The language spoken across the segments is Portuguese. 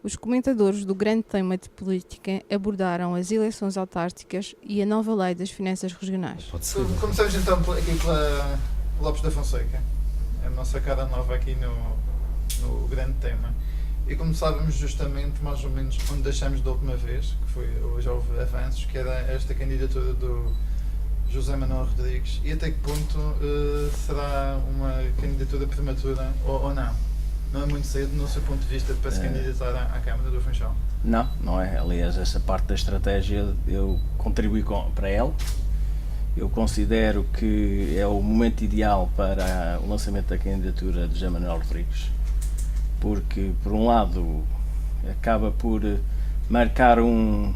Os comentadores do grande tema de política abordaram as eleições autárquicas e a nova lei das finanças regionais. Começamos então aqui pela Lopes da Fonseca, a nossa cara nova aqui no grande tema. E começávamos justamente mais ou menos onde deixamos da última vez, que foi, hoje houve avanços, que era esta candidatura do José Manuel Rodrigues, e até que ponto será uma candidatura prematura ou não? Não é muito cedo, no seu ponto de vista, para se candidatar à Câmara do Funchal? Não é. Aliás, essa parte da estratégia eu contribuí para ela. Eu considero que é o momento ideal para o lançamento da candidatura de José Manuel Rodrigues, porque, por um lado, acaba por marcar um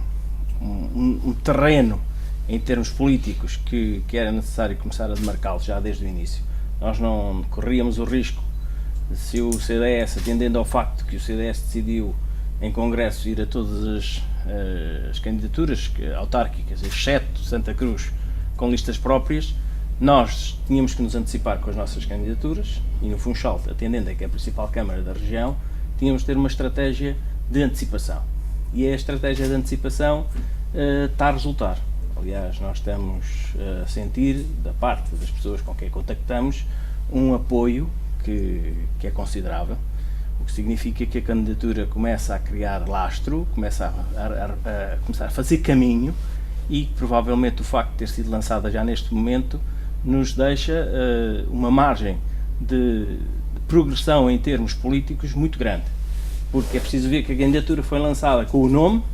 terreno em termos políticos que era necessário começar a demarcá-lo já desde o início. Nós não corríamos o risco, se o CDS, atendendo ao facto que o CDS decidiu em Congresso ir a todas as candidaturas autárquicas, exceto Santa Cruz, com listas próprias, nós tínhamos que nos antecipar com as nossas candidaturas e no Funchal, atendendo a que é a principal Câmara da região, tínhamos de ter uma estratégia de antecipação. E a estratégia de antecipação está a resultar. Aliás, nós estamos a sentir, da parte das pessoas com quem contactamos, um apoio que é considerável, o que significa que a candidatura começa a criar lastro, começa a começar a fazer caminho e provavelmente o facto de ter sido lançada já neste momento nos deixa uma margem de progressão em termos políticos muito grande, porque é preciso ver que a candidatura foi lançada com o nome,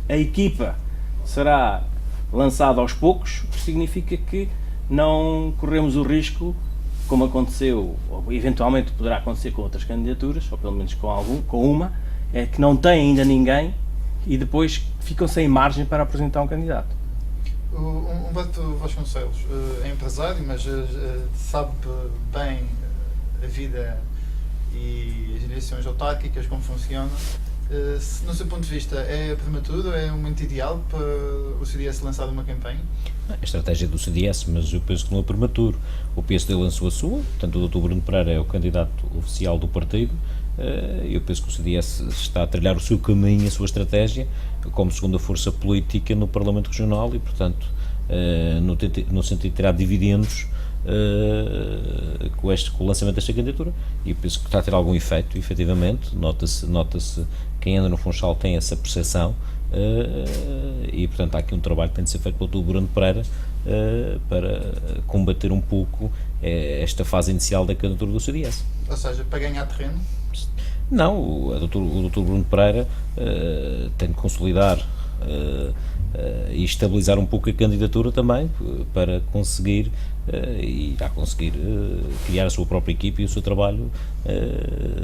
a equipa será lançada aos poucos, o que significa que não corremos o risco, como aconteceu, ou eventualmente poderá acontecer com outras candidaturas, ou pelo menos com uma, é que não tem ainda ninguém e depois ficam sem margem para apresentar um candidato. O Humberto Vasconcelos é empresário, mas sabe bem a vida e as eleições autárquicas, como funcionam. No seu ponto de vista, é prematuro, é um momento ideal para o CDS lançar uma campanha? A estratégia do CDS, mas eu penso que não é prematuro. O PSD lançou a sua, portanto o Dr. Bruno Pereira é o candidato oficial do partido. Eu penso que o CDS está a trilhar o seu caminho, a sua estratégia, como segunda força política no Parlamento Regional e, portanto, no sentido de tirar dividendos com o lançamento desta candidatura. E eu penso que está a ter algum efeito, efetivamente. Nota-se quem anda no Funchal tem essa percepção e, portanto, há aqui um trabalho que tem de ser feito pelo Dr. Bruno Pereira para combater um pouco esta fase inicial da candidatura do CDS. Ou seja, para ganhar terreno? Não, o Dr. Bruno Pereira tem de consolidar e estabilizar um pouco a candidatura também para conseguir criar a sua própria equipe e o seu trabalho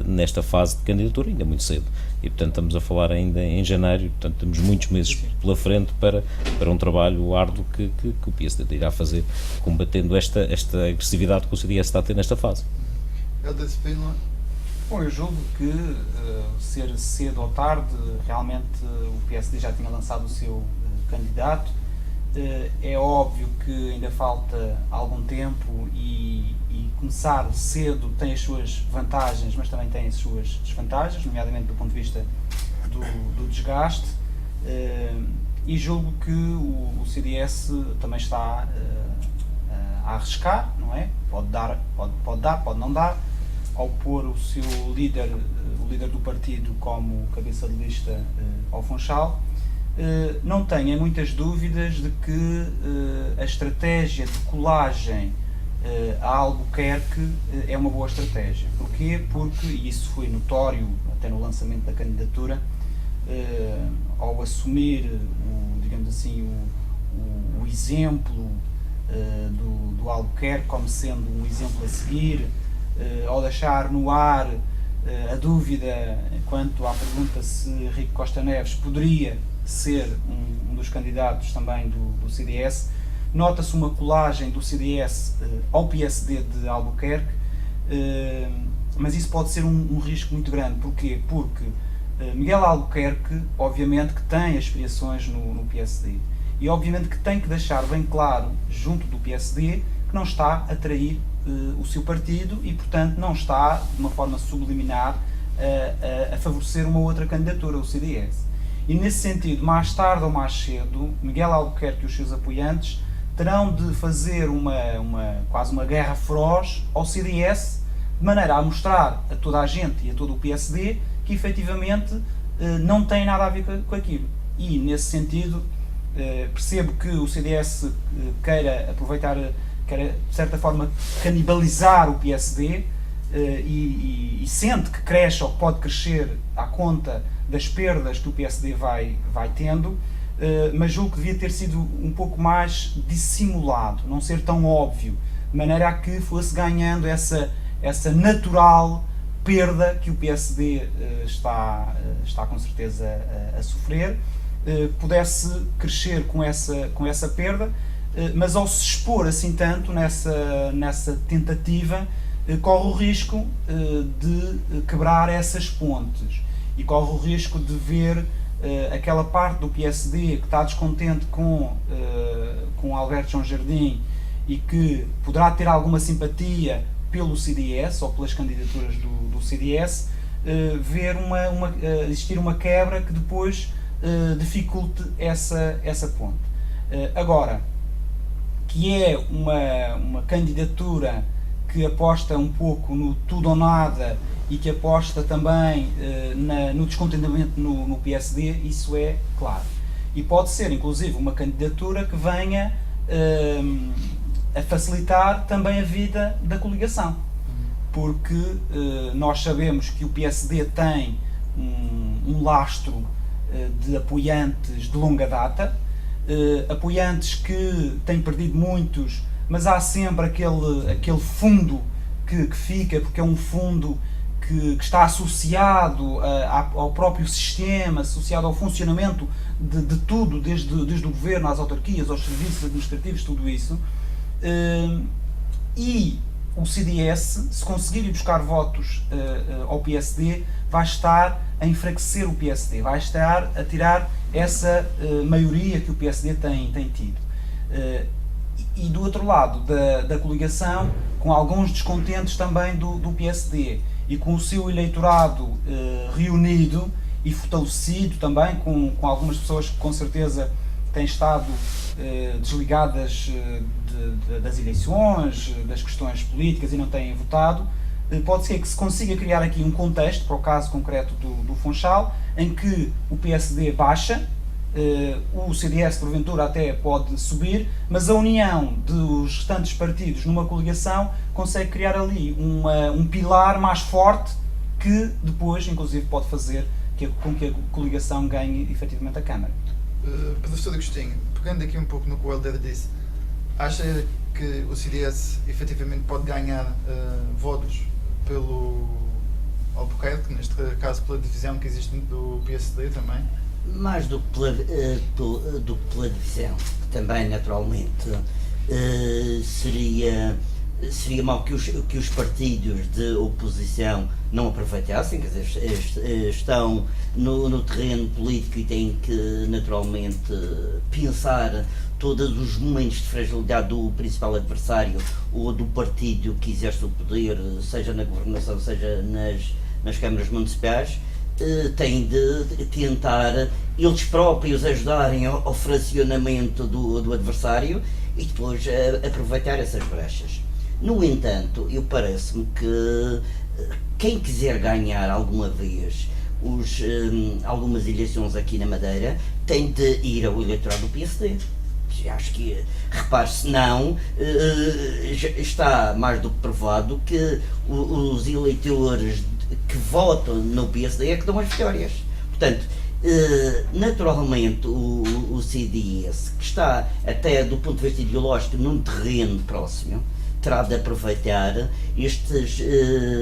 nesta fase de candidatura, ainda muito cedo. E, portanto, estamos a falar ainda em janeiro, e, portanto, temos muitos meses pela frente para um trabalho árduo que o PSD irá fazer, combatendo esta agressividade que o CDS está a ter nesta fase. Helder Spínola. Bom, eu julgo que, ser cedo ou tarde, realmente o PSD já tinha lançado o seu candidato. É óbvio que ainda falta algum tempo e começar cedo tem as suas vantagens, mas também tem as suas desvantagens, nomeadamente do ponto de vista do desgaste. E julgo que o CDS também está a arriscar, não é? Pode dar, pode não dar, ao pôr o seu líder, o líder do partido, como cabeça de lista ao Funchal. Não tenha muitas dúvidas de que a estratégia de colagem a Albuquerque é uma boa estratégia. Porquê? Porque, e isso foi notório até no lançamento da candidatura, ao assumir, digamos assim, o exemplo do Albuquerque como sendo um exemplo a seguir, ao deixar no ar a dúvida quanto à pergunta se Rico Costa Neves poderia ser um dos candidatos também do CDS, nota-se uma colagem do CDS ao PSD de Albuquerque, mas isso pode ser um risco muito grande. Porquê? Porque Miguel Albuquerque, obviamente, que tem aspirações no PSD e obviamente que tem que deixar bem claro junto do PSD que não está a trair o seu partido e, portanto, não está, de uma forma subliminar, a favorecer uma outra candidatura, o CDS. E nesse sentido, mais tarde ou mais cedo, Miguel Albuquerque e os seus apoiantes terão de fazer quase uma guerra feroz ao CDS, de maneira a mostrar a toda a gente e a todo o PSD que efetivamente não tem nada a ver com aquilo. E nesse sentido percebo que o CDS queira de certa forma canibalizar o PSD e sente que cresce ou que pode crescer à conta das perdas que o PSD vai tendo, mas julgo que devia ter sido um pouco mais dissimulado, não ser tão óbvio, de maneira a que fosse ganhando essa natural perda que o PSD está com certeza a sofrer, pudesse crescer com essa perda, mas ao se expor assim tanto nessa tentativa, corre o risco de quebrar essas pontes e corre o risco de ver aquela parte do PSD que está descontente com Alberto João Jardim e que poderá ter alguma simpatia pelo CDS ou pelas candidaturas do CDS, ver existir uma quebra que depois dificulte essa ponte. Agora, que é uma candidatura que aposta um pouco no tudo ou nada e que aposta também no descontentamento no PSD, isso é claro. E pode ser, inclusive, uma candidatura que venha a facilitar também a vida da coligação. Porque nós sabemos que o PSD tem um lastro de apoiantes de longa data, apoiantes que têm perdido muitos, mas há sempre aquele fundo que fica, porque é um fundo que está associado ao próprio sistema, associado ao funcionamento de tudo, desde o governo às autarquias, aos serviços administrativos, tudo isso. E o CDS, se conseguir ir buscar votos ao PSD, vai estar a enfraquecer o PSD, vai estar a tirar essa maioria que o PSD tem tido. E do outro lado da coligação, com alguns descontentes também do PSD e com o seu eleitorado reunido e fortalecido também, com algumas pessoas que com certeza têm estado desligadas das eleições, das questões políticas e não têm votado, pode ser que se consiga criar aqui um contexto, para o caso concreto do Funchal, em que o PSD baixa, o CDS porventura até pode subir, mas a união dos restantes partidos numa coligação consegue criar ali um pilar mais forte que depois, inclusive, pode fazer com que a coligação ganhe efetivamente a Câmara. Professor Agostinho, pegando aqui um pouco no que o Helder disse, acha que o CDS efetivamente pode ganhar votos pelo Albuquerque, neste caso pela divisão que existe do PSD também? Mais do que pela divisão, que também naturalmente seria mau que os partidos de oposição não aproveitassem, quer dizer, estão no terreno político e têm que naturalmente pensar todos os momentos de fragilidade do principal adversário ou do partido que exerce o poder, seja na governação, seja nas câmaras municipais. Têm de tentar eles próprios ajudarem ao fracionamento do adversário e depois aproveitar essas brechas. No entanto, parece-me que quem quiser ganhar alguma vez algumas eleições aqui na Madeira tem de ir ao eleitorado do PSD. Acho que, repare-se, não, está mais do que provado que os eleitores que votam no PSD é que dão as vitórias. Portanto, naturalmente o CDS, que está até do ponto de vista ideológico num terreno próximo, terá de aproveitar estes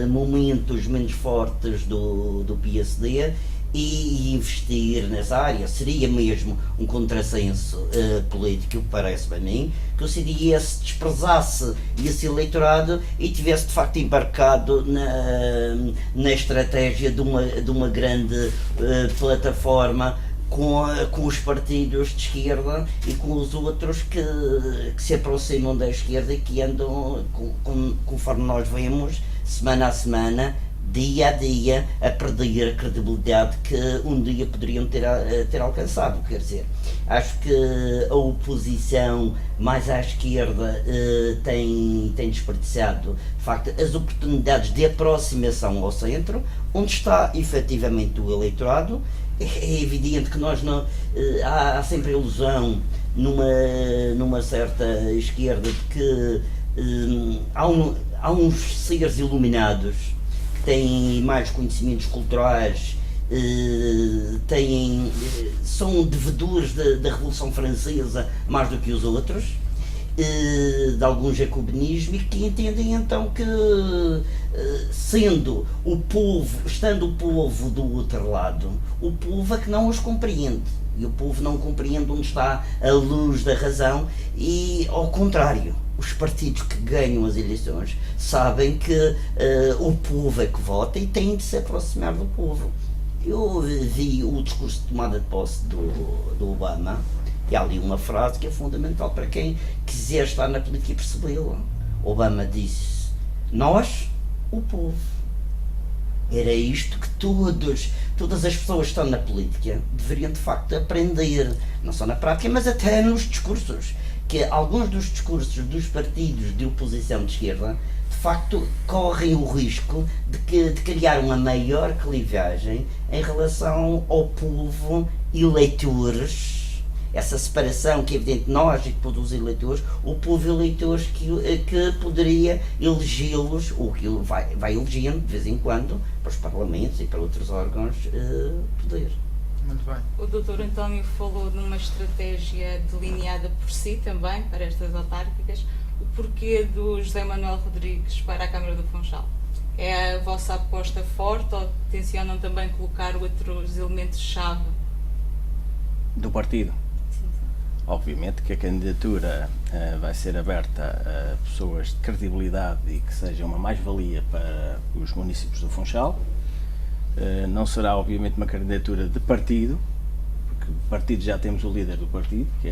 momentos menos fortes do PSD e investir nessa área. Seria mesmo um contrassenso político, parece-me a mim, que o CDS desprezasse esse eleitorado e tivesse de facto embarcado na estratégia de uma grande plataforma com os partidos de esquerda e com os outros que se aproximam da esquerda e que andam, conforme nós vemos, semana a semana, dia a dia, a perder a credibilidade que um dia poderiam ter alcançado. Quer dizer, acho que a oposição mais à esquerda tem desperdiçado, de facto, as oportunidades de aproximação ao centro, onde está efetivamente o eleitorado. É evidente que nós não, há sempre a ilusão numa certa esquerda de que há uns seres iluminados que têm mais conhecimentos culturais, são devedores da Revolução Francesa mais do que os outros, de algum jacobinismo, e que entendem então que, estando o povo do outro lado, o povo é que não os compreende. E o povo não compreende onde está a luz da razão, e ao contrário, os partidos que ganham as eleições sabem que o povo é que vota e têm de se aproximar do povo. Eu vi o discurso de tomada de posse do Obama, e há ali uma frase que é fundamental para quem quiser estar na política e percebê-la. Obama disse: nós, o povo. Era isto que todas as pessoas que estão na política deveriam de facto aprender, não só na prática, mas até nos discursos, que alguns dos discursos dos partidos de oposição de esquerda de facto correm o risco de criar uma maior clivagem em relação ao povo e eleitores. Essa separação que é evidente nós e depois os eleitores, o povo eleitores que poderia elegê-los, ou que vai elegendo de vez em quando para os parlamentos e para outros órgãos poder. Muito bem. O Dr. António falou numa estratégia delineada por si também para estas autárquicas. O porquê do José Manuel Rodrigues para a Câmara do Funchal? É a vossa aposta forte ou tencionam também colocar outros elementos-chave? Do partido? Obviamente que a candidatura vai ser aberta a pessoas de credibilidade e que seja uma mais-valia para os municípios do Funchal. Não será obviamente uma candidatura de partido, porque o partido já temos o líder do partido, que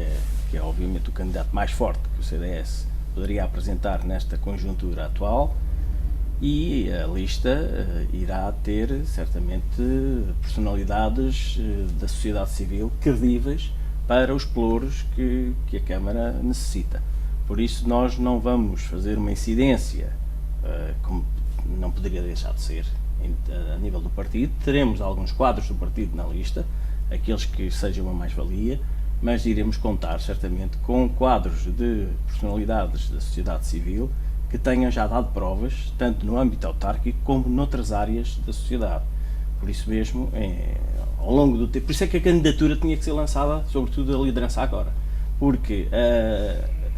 é obviamente o candidato mais forte que o CDS poderia apresentar nesta conjuntura atual, e a lista irá ter certamente personalidades da sociedade civil credíveis para os pelouros que a Câmara necessita. Por isso nós não vamos fazer uma incidência, como não poderia deixar de ser, a nível do partido. Teremos alguns quadros do partido na lista, aqueles que sejam uma mais-valia, mas iremos contar certamente com quadros de personalidades da sociedade civil que tenham já dado provas, tanto no âmbito autárquico como noutras áreas da sociedade. Por isso mesmo, ao longo do tempo, por isso é que a candidatura tinha que ser lançada, sobretudo a liderança agora, porque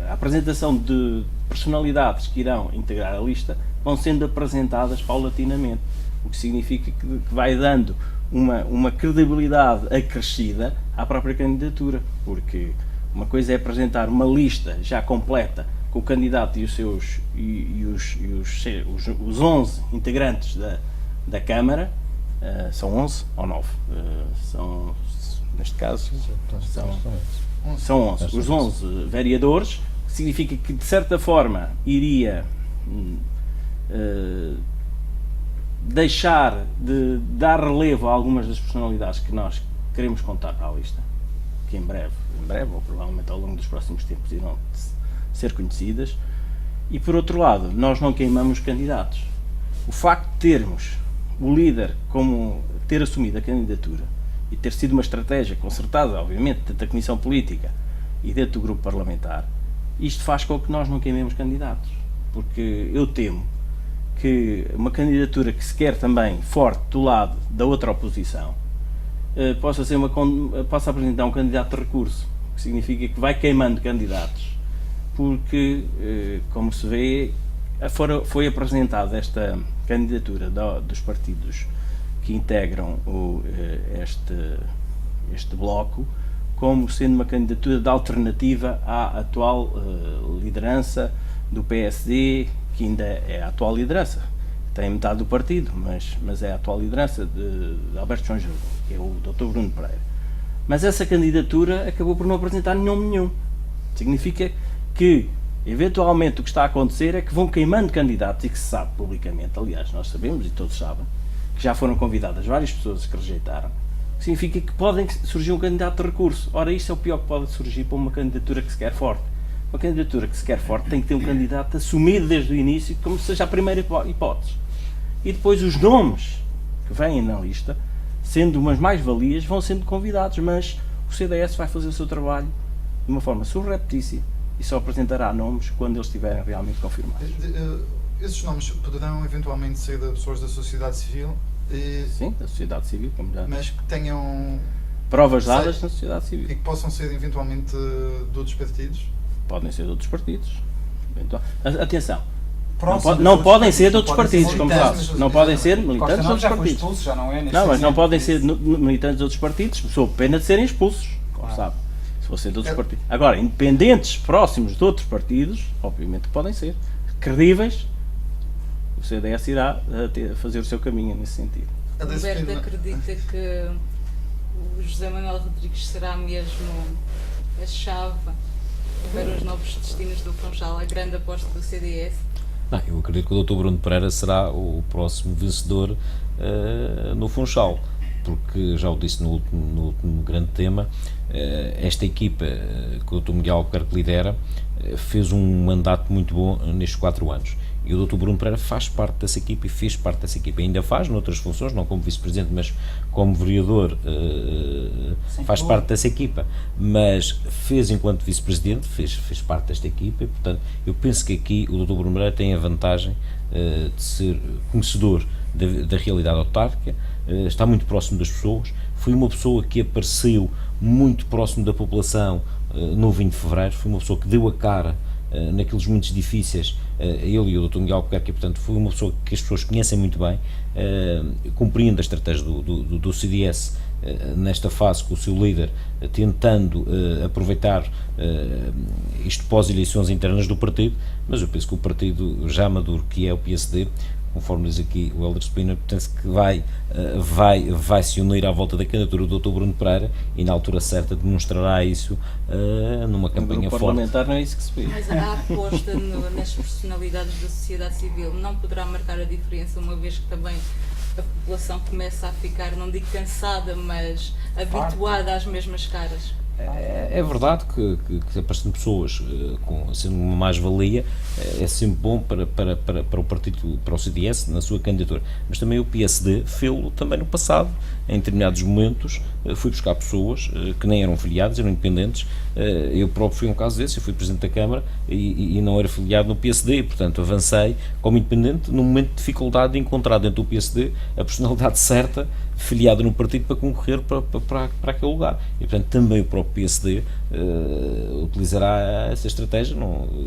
a apresentação de personalidades que irão integrar a lista vão sendo apresentadas paulatinamente, o que significa que vai dando uma credibilidade acrescida à própria candidatura, porque uma coisa é apresentar uma lista já completa com o candidato e os seus os 11 integrantes da Câmara. São 11 ou 9? Neste caso, são 11. Os 11 vereadores, que significa que, de certa forma, iria deixar de dar relevo a algumas das personalidades que nós queremos contar para a lista, que em breve, ou provavelmente ao longo dos próximos tempos, irão ser conhecidas. E, por outro lado, nós não queimamos candidatos. O facto de termos o líder como ter assumido a candidatura e ter sido uma estratégia concertada, obviamente, dentro da Comissão Política e dentro do grupo parlamentar, isto faz com que nós não queimemos candidatos, porque eu temo que uma candidatura que se quer também forte do lado da outra oposição possa apresentar um candidato de recurso, que significa que vai queimando candidatos, porque, como se vê, foi apresentada esta candidatura dos partidos que integram este bloco como sendo uma candidatura de alternativa à atual liderança do PSD, que ainda é a atual liderança, tem metade do partido, mas é a atual liderança de Alberto João Gil, que é o Dr. Bruno Pereira. Mas essa candidatura acabou por não apresentar nome nenhum. Significa que Eventualmente o que está a acontecer é que vão queimando candidatos e que se sabe publicamente, aliás, nós sabemos e todos sabem, que já foram convidadas várias pessoas que rejeitaram, que significa que pode surgir um candidato de recurso. Ora, isso é o pior que pode surgir para uma candidatura que se quer forte. Uma candidatura que se quer forte tem que ter um candidato assumido desde o início como seja a primeira hipótese. E depois os nomes que vêm na lista, sendo umas mais-valias, vão sendo convidados, mas o CDS vai fazer o seu trabalho de uma forma surreptícia e só apresentará nomes quando eles estiverem realmente confirmados. Esses nomes poderão eventualmente ser de pessoas da sociedade civil? Sim, da sociedade civil, como já. Mas que tenham Provas dadas na sociedade civil. E que possam ser eventualmente de outros partidos? Podem ser de outros partidos. Atenção. Próximo Não podem ser de não outros podem partidos, ser como militantes, sabes. Não podem ser militantes Costa de Neves outros já foi partidos. expulso, já não é? neste Não, mas não momento, podem por ser isso. militantes de outros partidos, sob pena de serem expulsos, como Claro. sabe. Se fossem de outros partidos. Agora, independentes próximos de outros partidos, obviamente que podem ser. Credíveis, o CDS irá fazer o seu caminho nesse sentido. Humberto acredita que o José Manuel Rodrigues será mesmo a chave para os novos destinos do Funchal, a grande aposta do CDS? Não, eu acredito que o Dr. Bruno Pereira será o próximo vencedor no Funchal, porque já o disse no último grande tema, esta equipa que o Dr. Miguel Albuquerque lidera fez um mandato muito bom nestes 4 anos. E o Dr. Bruno Pereira faz parte dessa equipa e fez parte dessa equipa. Ainda faz noutras funções, não como vice-presidente, mas como vereador, faz parte dessa equipa. Mas fez enquanto vice-presidente, fez parte desta equipa e, portanto, eu penso que aqui o Dr. Bruno Pereira tem a vantagem de ser conhecedor da realidade autárquica, está muito próximo das pessoas, foi uma pessoa que apareceu muito próximo da população no 20 de Fevereiro, foi uma pessoa que deu a cara naqueles momentos difíceis, ele e o Dr. Miguel Albuquerque, portanto, foi uma pessoa que as pessoas conhecem muito bem, compreende a estratégia do CDS nesta fase com o seu líder, tentando aproveitar isto pós-eleições internas do partido, mas eu penso que o partido já maduro, que é o PSD, conforme diz aqui o Helder Spina, penso que vai se unir à volta da candidatura do Dr. Bruno Pereira e na altura certa demonstrará isso numa campanha forte. Parlamentar não é isso que se vê. Mas a aposta nas personalidades da sociedade civil não poderá marcar a diferença, uma vez que também a população começa a ficar, não digo cansada, mas habituada às mesmas caras? É verdade que aparecendo pessoas sendo uma mais-valia é sempre bom para o partido, para o CDS, na sua candidatura, mas também o PSD fez-lo também no passado, em determinados momentos fui buscar pessoas que nem eram filiadas, eram independentes, eu próprio fui um caso desse, eu fui Presidente da Câmara e não era filiado no PSD, portanto avancei como independente num momento de dificuldade de encontrar dentro do PSD a personalidade certa, filiada no partido para concorrer para aquele lugar, e portanto também o próprio PSD utilizará essa estratégia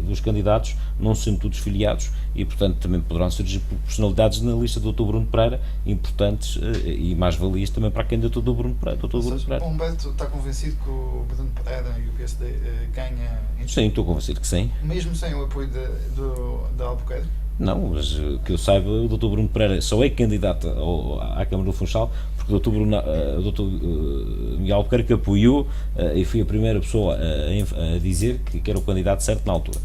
dos candidatos não sendo todos filiados e portanto também poderão surgir personalidades na lista do Dr. Bruno Pereira importantes e mais valias também para a candidatura do Bruno Pereira. O Humberto está convencido que o Bruno Pereira e o PSD ganha? Sim, estou convencido que sim. Mesmo sem o apoio da Albuquerque? Não, mas que eu saiba, o Dr. Bruno Pereira só é candidato à Câmara do Funchal porque o Dr. Miguel Albuquerque apoiou e foi a primeira pessoa a dizer que era o candidato certo na altura.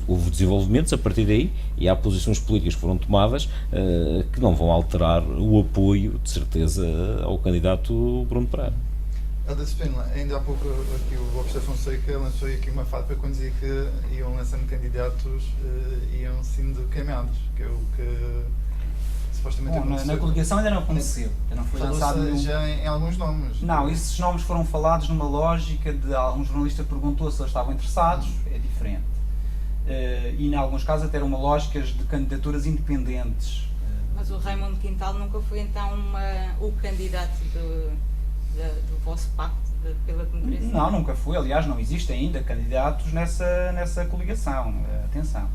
Houve desenvolvimentos a partir daí e há posições políticas que foram tomadas que não vão alterar o apoio, de certeza, ao candidato Bruno Pereira. Helder Spina, ainda há pouco aqui o Lopes da Fonseca lançou aqui uma farpa quando dizia que iam lançando candidatos, iam sendo queimados, que é o que supostamente aconteceu. Na coligação ainda não aconteceu, ainda não foi lançado nenhum. Já em alguns nomes. Não, esses nomes foram falados numa lógica de algum jornalista perguntou se eles estavam interessados, é diferente. E em alguns casos até eram uma lógicas de candidaturas independentes. Mas o Raimundo Quintal nunca foi então o candidato do vosso pacto pela democracia? Não, nunca foi. Aliás, não existe ainda candidatos nessa coligação. Atenção.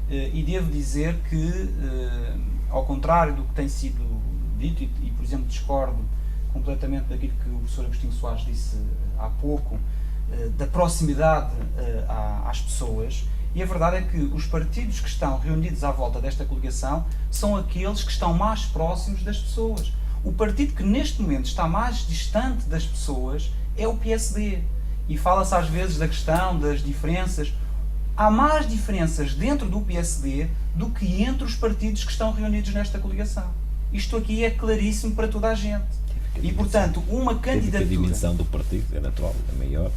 E devo dizer que, ao contrário do que tem sido dito, e por exemplo discordo completamente daquilo que o professor Agostinho Soares disse há pouco, da proximidade às pessoas, e a verdade é que os partidos que estão reunidos à volta desta coligação são aqueles que estão mais próximos das pessoas. O partido que neste momento está mais distante das pessoas é o PSD. E fala-se às vezes da questão das diferenças. há mais diferenças dentro do PSD do que entre os partidos que estão reunidos nesta coligação. Isto aqui é claríssimo para toda a gente. E, portanto, uma candidatura... A dimensão do partido é natural, é maior.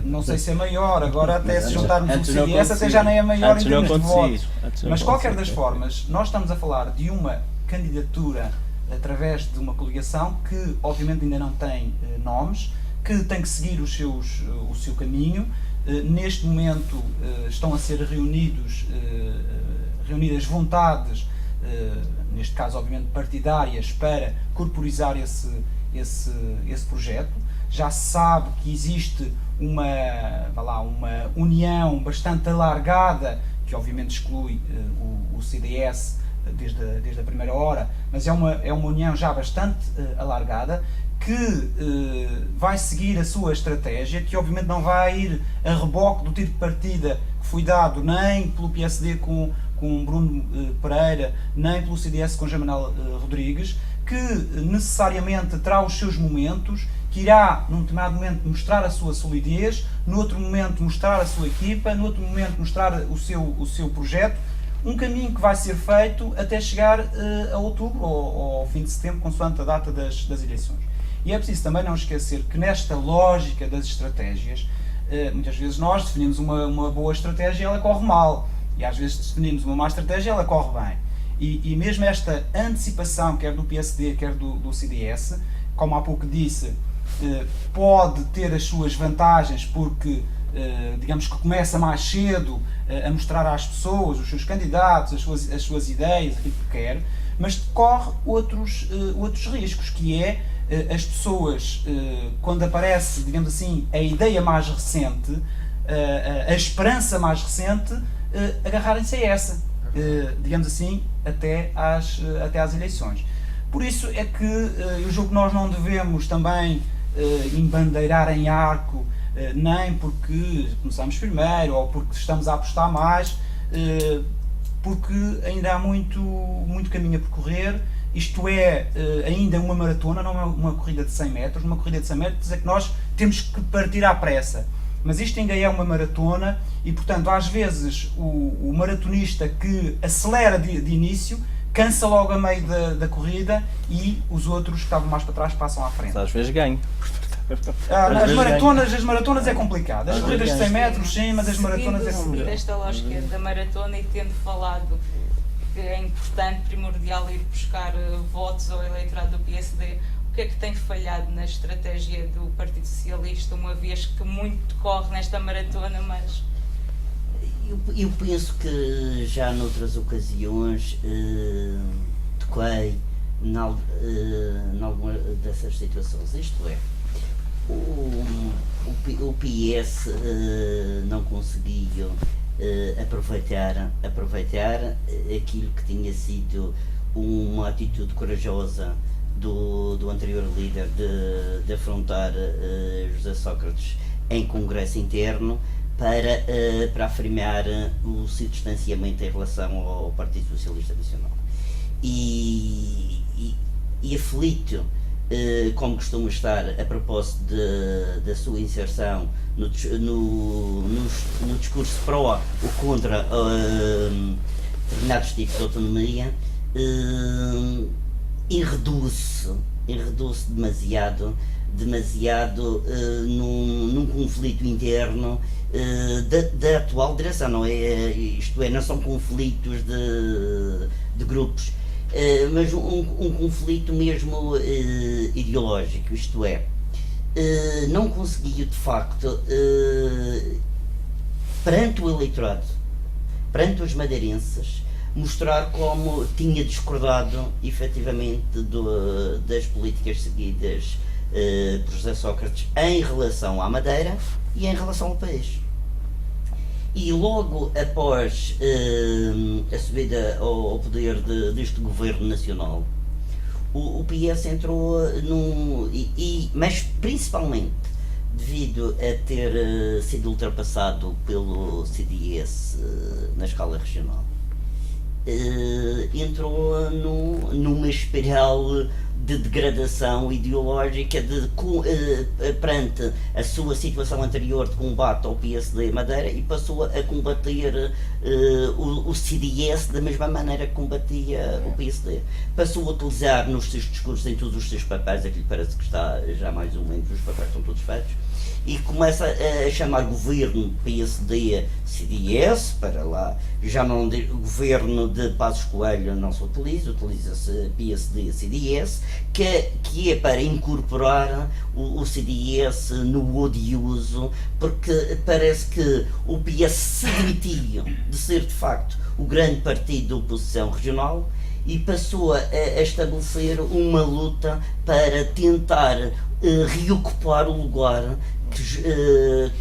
Não sei se é maior, agora até se Antes- juntarmos o antes não CDS até acontecia. já nem é maior Antes em não termos de acontecia. votos. Antes não Mas qualquer acontecia. das formas, nós estamos a falar de uma candidatura através de uma coligação que obviamente ainda não tem nomes, que tem que seguir o seu caminho. Neste momento estão a ser reunidas vontades, neste caso obviamente partidárias, para corporizar esse projeto. Já se sabe que existe uma união bastante alargada, que obviamente exclui o CDS desde a primeira hora, mas é uma união já bastante alargada, que vai seguir a sua estratégia, que obviamente não vai ir a reboque do tiro de partida que foi dado nem pelo PSD com Bruno Pereira, nem pelo CDS com José Manuel Rodrigues, que necessariamente terá os seus momentos, que irá num determinado momento mostrar a sua solidez, no outro momento mostrar a sua equipa, no outro momento mostrar o seu projeto, um caminho que vai ser feito até chegar a outubro ou ao fim de setembro, consoante a data das eleições. E é preciso também não esquecer que nesta lógica das estratégias, muitas vezes nós definimos uma boa estratégia e ela corre mal, e às vezes definimos uma má estratégia e ela corre bem. E mesmo esta antecipação, quer do PSD, quer do CDS, como há pouco disse, pode ter as suas vantagens porque, digamos que começa mais cedo a mostrar às pessoas, os seus candidatos, as suas ideias, aquilo que quer, mas corre outros riscos, que é as pessoas, quando aparece, digamos assim, a ideia mais recente, a esperança mais recente, agarrarem-se a essa, digamos assim, até às eleições. Por isso é que eu julgo que nós não devemos também embandeirar em arco, nem porque começamos primeiro ou porque estamos a apostar mais, porque ainda há muito caminho a percorrer. Isto é ainda uma maratona, não é uma corrida de 100 metros. Uma corrida de 100 metros é que nós temos que partir à pressa. Mas isto ainda é uma maratona e, portanto, às vezes o maratonista que acelera de início cansa logo a meio da corrida e os outros que estavam mais para trás passam à frente. Às vezes ganho. As maratonas é complicado. As corridas de 100 metros sim, mas as maratonas é Seguindo complicado. esta lógica da maratona e tendo falado que é importante, primordial ir buscar votos ao eleitorado do PSD, o que é que tem falhado na estratégia do Partido Socialista, uma vez que muito corre nesta maratona, mas... Eu penso que já noutras ocasiões toquei em alguma dessas situações. Isto é, o PS não conseguiu aproveitar aquilo que tinha sido uma atitude corajosa do anterior líder de afrontar José Sócrates em congresso interno para afirmar o seu distanciamento em relação ao Partido Socialista Nacional. E aflito, como costuma estar, a propósito da sua inserção no discurso pró ou contra determinados tipos de autonomia, enredou-se demasiado num conflito interno da atual direção, não é? Isto é, não são conflitos de grupos, mas um conflito mesmo ideológico, isto é, não conseguiu de facto, perante o eleitorado, perante os madeirenses, mostrar como tinha discordado efetivamente das políticas seguidas por José Sócrates em relação à Madeira e em relação ao país. E logo após a subida ao poder deste governo nacional, o PS entrou mas principalmente devido a ter sido ultrapassado pelo CDS na escala regional, entrou numa espiral de degradação ideológica perante a sua situação anterior de combate ao PSD Madeira, e passou a combater o CDS da mesma maneira que combatia o PSD. Passou a utilizar nos seus discursos, em todos os seus papéis, aquilo parece que está já mais ou menos, os papéis estão todos feitos, e começa a chamar governo PSD-CDS, para lá, já não governo de Passos Coelho não se utiliza, utiliza-se PSD-CDS, que é para incorporar o CDS no odioso, porque parece que o PS se demitiu de ser de facto o grande partido de oposição regional e passou a estabelecer uma luta para tentar reocupar o lugar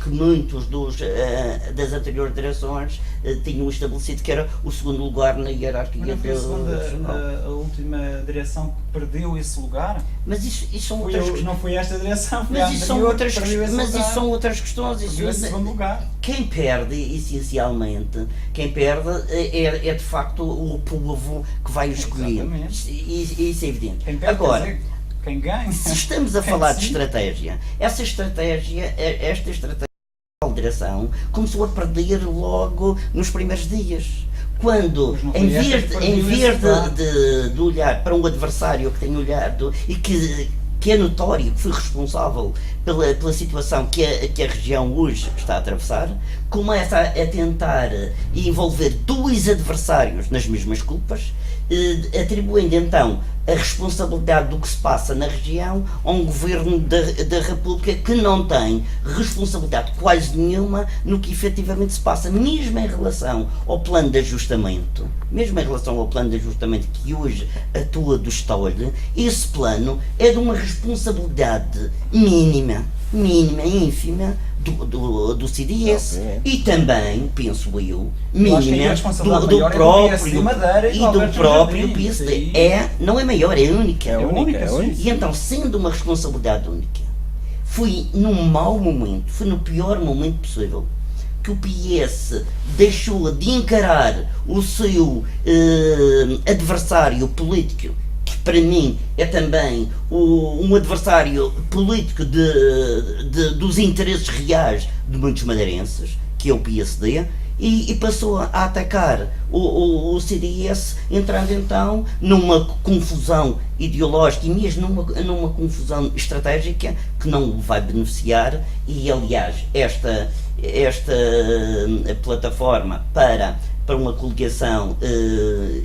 que muitos das anteriores direções tinham estabelecido, que era o segundo lugar na hierarquia a última direção que perdeu esse lugar? Mas isso são não foi esta direção, foi mas isso são outras questões. Perdeu esse segundo lugar. Quem perde, essencialmente, é de facto o povo que vai escolher. Isso é evidente. Quem perde, agora, quem ganha. Se estamos a falar de estratégia, esta estratégia de direção começou a perder logo nos primeiros dias. Quando, em vez de olhar para um adversário que tem olhado e que é notório, que foi responsável pela situação que a região hoje está a atravessar, começa a tentar envolver dois adversários nas mesmas culpas, atribuindo então a responsabilidade do que se passa na região a um governo da República que não tem responsabilidade quase nenhuma no que efetivamente se passa, mesmo em relação ao plano de ajustamento, que hoje atua do Estado. Esse plano é de uma responsabilidade mínima, ínfima, do CDS, e também, penso eu, mínima do próprio PSD. Não é maior, é única. É única. E então, sendo uma responsabilidade única, foi num mau momento, foi no pior momento possível, que o PS deixou de encarar o seu adversário político, que para mim é também um adversário político dos interesses reais de muitos madeirenses, que é o PSD, e passou a atacar o CDS, entrando então numa confusão ideológica e mesmo numa confusão estratégica que não vai beneficiar. E aliás, esta plataforma para uma coligação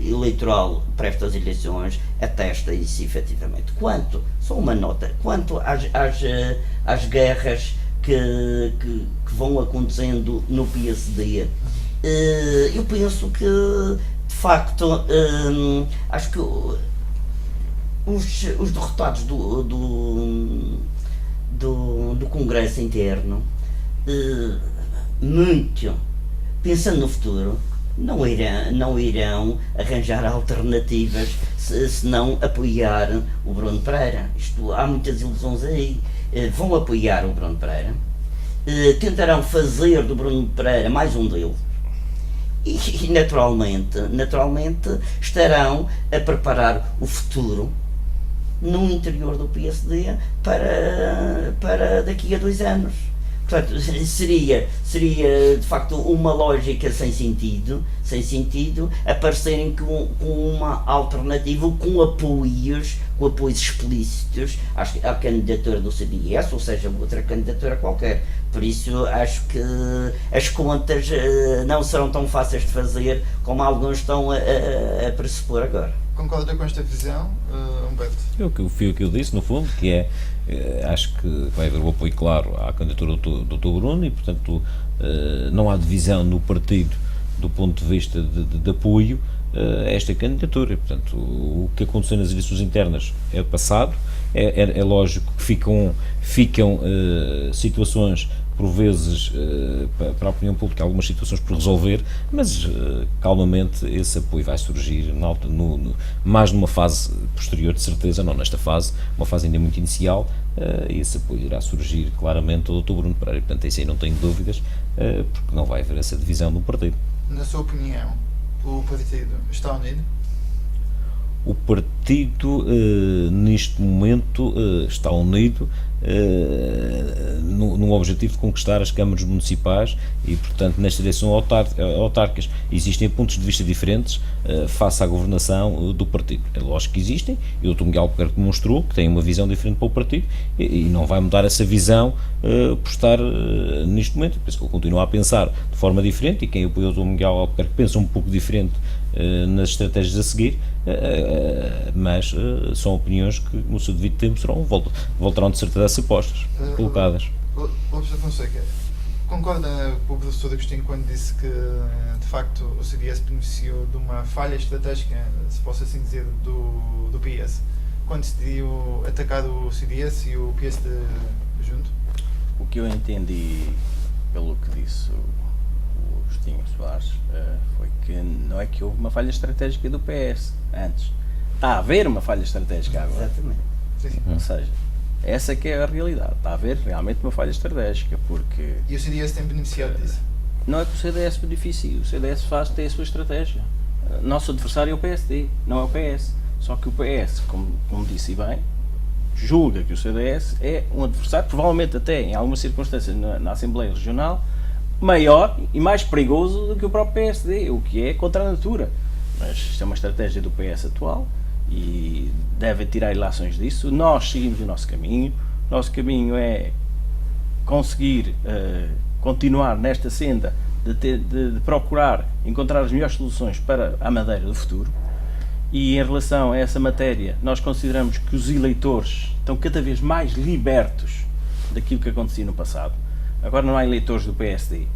eleitoral para estas eleições atesta isso efetivamente. Só uma nota, quanto às guerras que vão acontecendo no PSD, eu penso que de facto acho que os derrotados do Congresso interno, muito pensando no futuro, não irão arranjar alternativas se não apoiar o Bruno Pereira. Há muitas ilusões aí. Vão apoiar o Bruno Pereira, tentarão fazer do Bruno Pereira mais um deles, e naturalmente estarão a preparar o futuro no interior do PSD para daqui a 2 anos. Portanto, seria de facto uma lógica sem sentido aparecerem com uma alternativa, com apoios explícitos à candidatura do CDS, ou seja, outra candidatura qualquer. Por isso acho que as contas não serão tão fáceis de fazer como alguns estão a pressupor agora. Concorda com esta visão, Humberto? Foi o que eu disse, no fundo, que é, acho que vai haver o apoio claro à candidatura do Dr. Bruno e, portanto, não há divisão no partido do ponto de vista de apoio a esta candidatura. Portanto, o que aconteceu nas eleições internas é passado, é lógico que ficam situações por vezes para a opinião pública, algumas situações por resolver, mas calmamente esse apoio vai surgir mais numa fase posterior, de certeza, não nesta fase, uma fase ainda muito inicial, e esse apoio irá surgir claramente do Dr. Bruno Pereira. Portanto, isso aí não tenho dúvidas, porque não vai haver essa divisão no partido. Na sua opinião, o partido está unido? O partido neste momento está unido num objetivo de conquistar as câmaras municipais e, portanto, nesta eleição autárquicas existem pontos de vista diferentes face à governação do partido. É lógico que existem, e o Dr. Miguel Albuquerque demonstrou que tem uma visão diferente para o partido e não vai mudar essa visão por estar neste momento. Penso que ele continua a pensar de forma diferente, e quem apoia o Dr. Miguel Albuquerque pensa um pouco diferente nas estratégias a seguir, mas são opiniões que no seu devido tempo voltarão de certeza a ser postas, colocadas. Lopes da Fonseca, concorda com o professor Agostinho quando disse que de facto o CDS beneficiou de uma falha estratégica, se posso assim dizer, do PS, quando decidiu atacar o CDS e o PSD junto? O que eu entendi pelo que disse o Agostinho Soares foi que não é que houve uma falha estratégica do PS antes. Está a haver uma falha estratégica agora. Exatamente. Sim, sim. Ou seja, essa que é a realidade. Está a haver realmente uma falha estratégica, porque E o CDS tem beneficiado disso? não é que o CDS beneficie, o CDS tem a sua estratégia. Nosso adversário é o PSD, não é o PS. Só que o PS, como disse bem, julga que o CDS é um adversário, provavelmente até em algumas circunstâncias na Assembleia Regional, maior e mais perigoso do que o próprio PSD, o que é contra a natura. Mas isto é uma estratégia do PS atual e deve tirar ilações disso. Nós seguimos o nosso caminho. O nosso caminho é conseguir continuar nesta senda de procurar encontrar as melhores soluções para a Madeira do futuro. E em relação a essa matéria, nós consideramos que os eleitores estão cada vez mais libertos daquilo que acontecia no passado. Agora não há eleitores do PSD,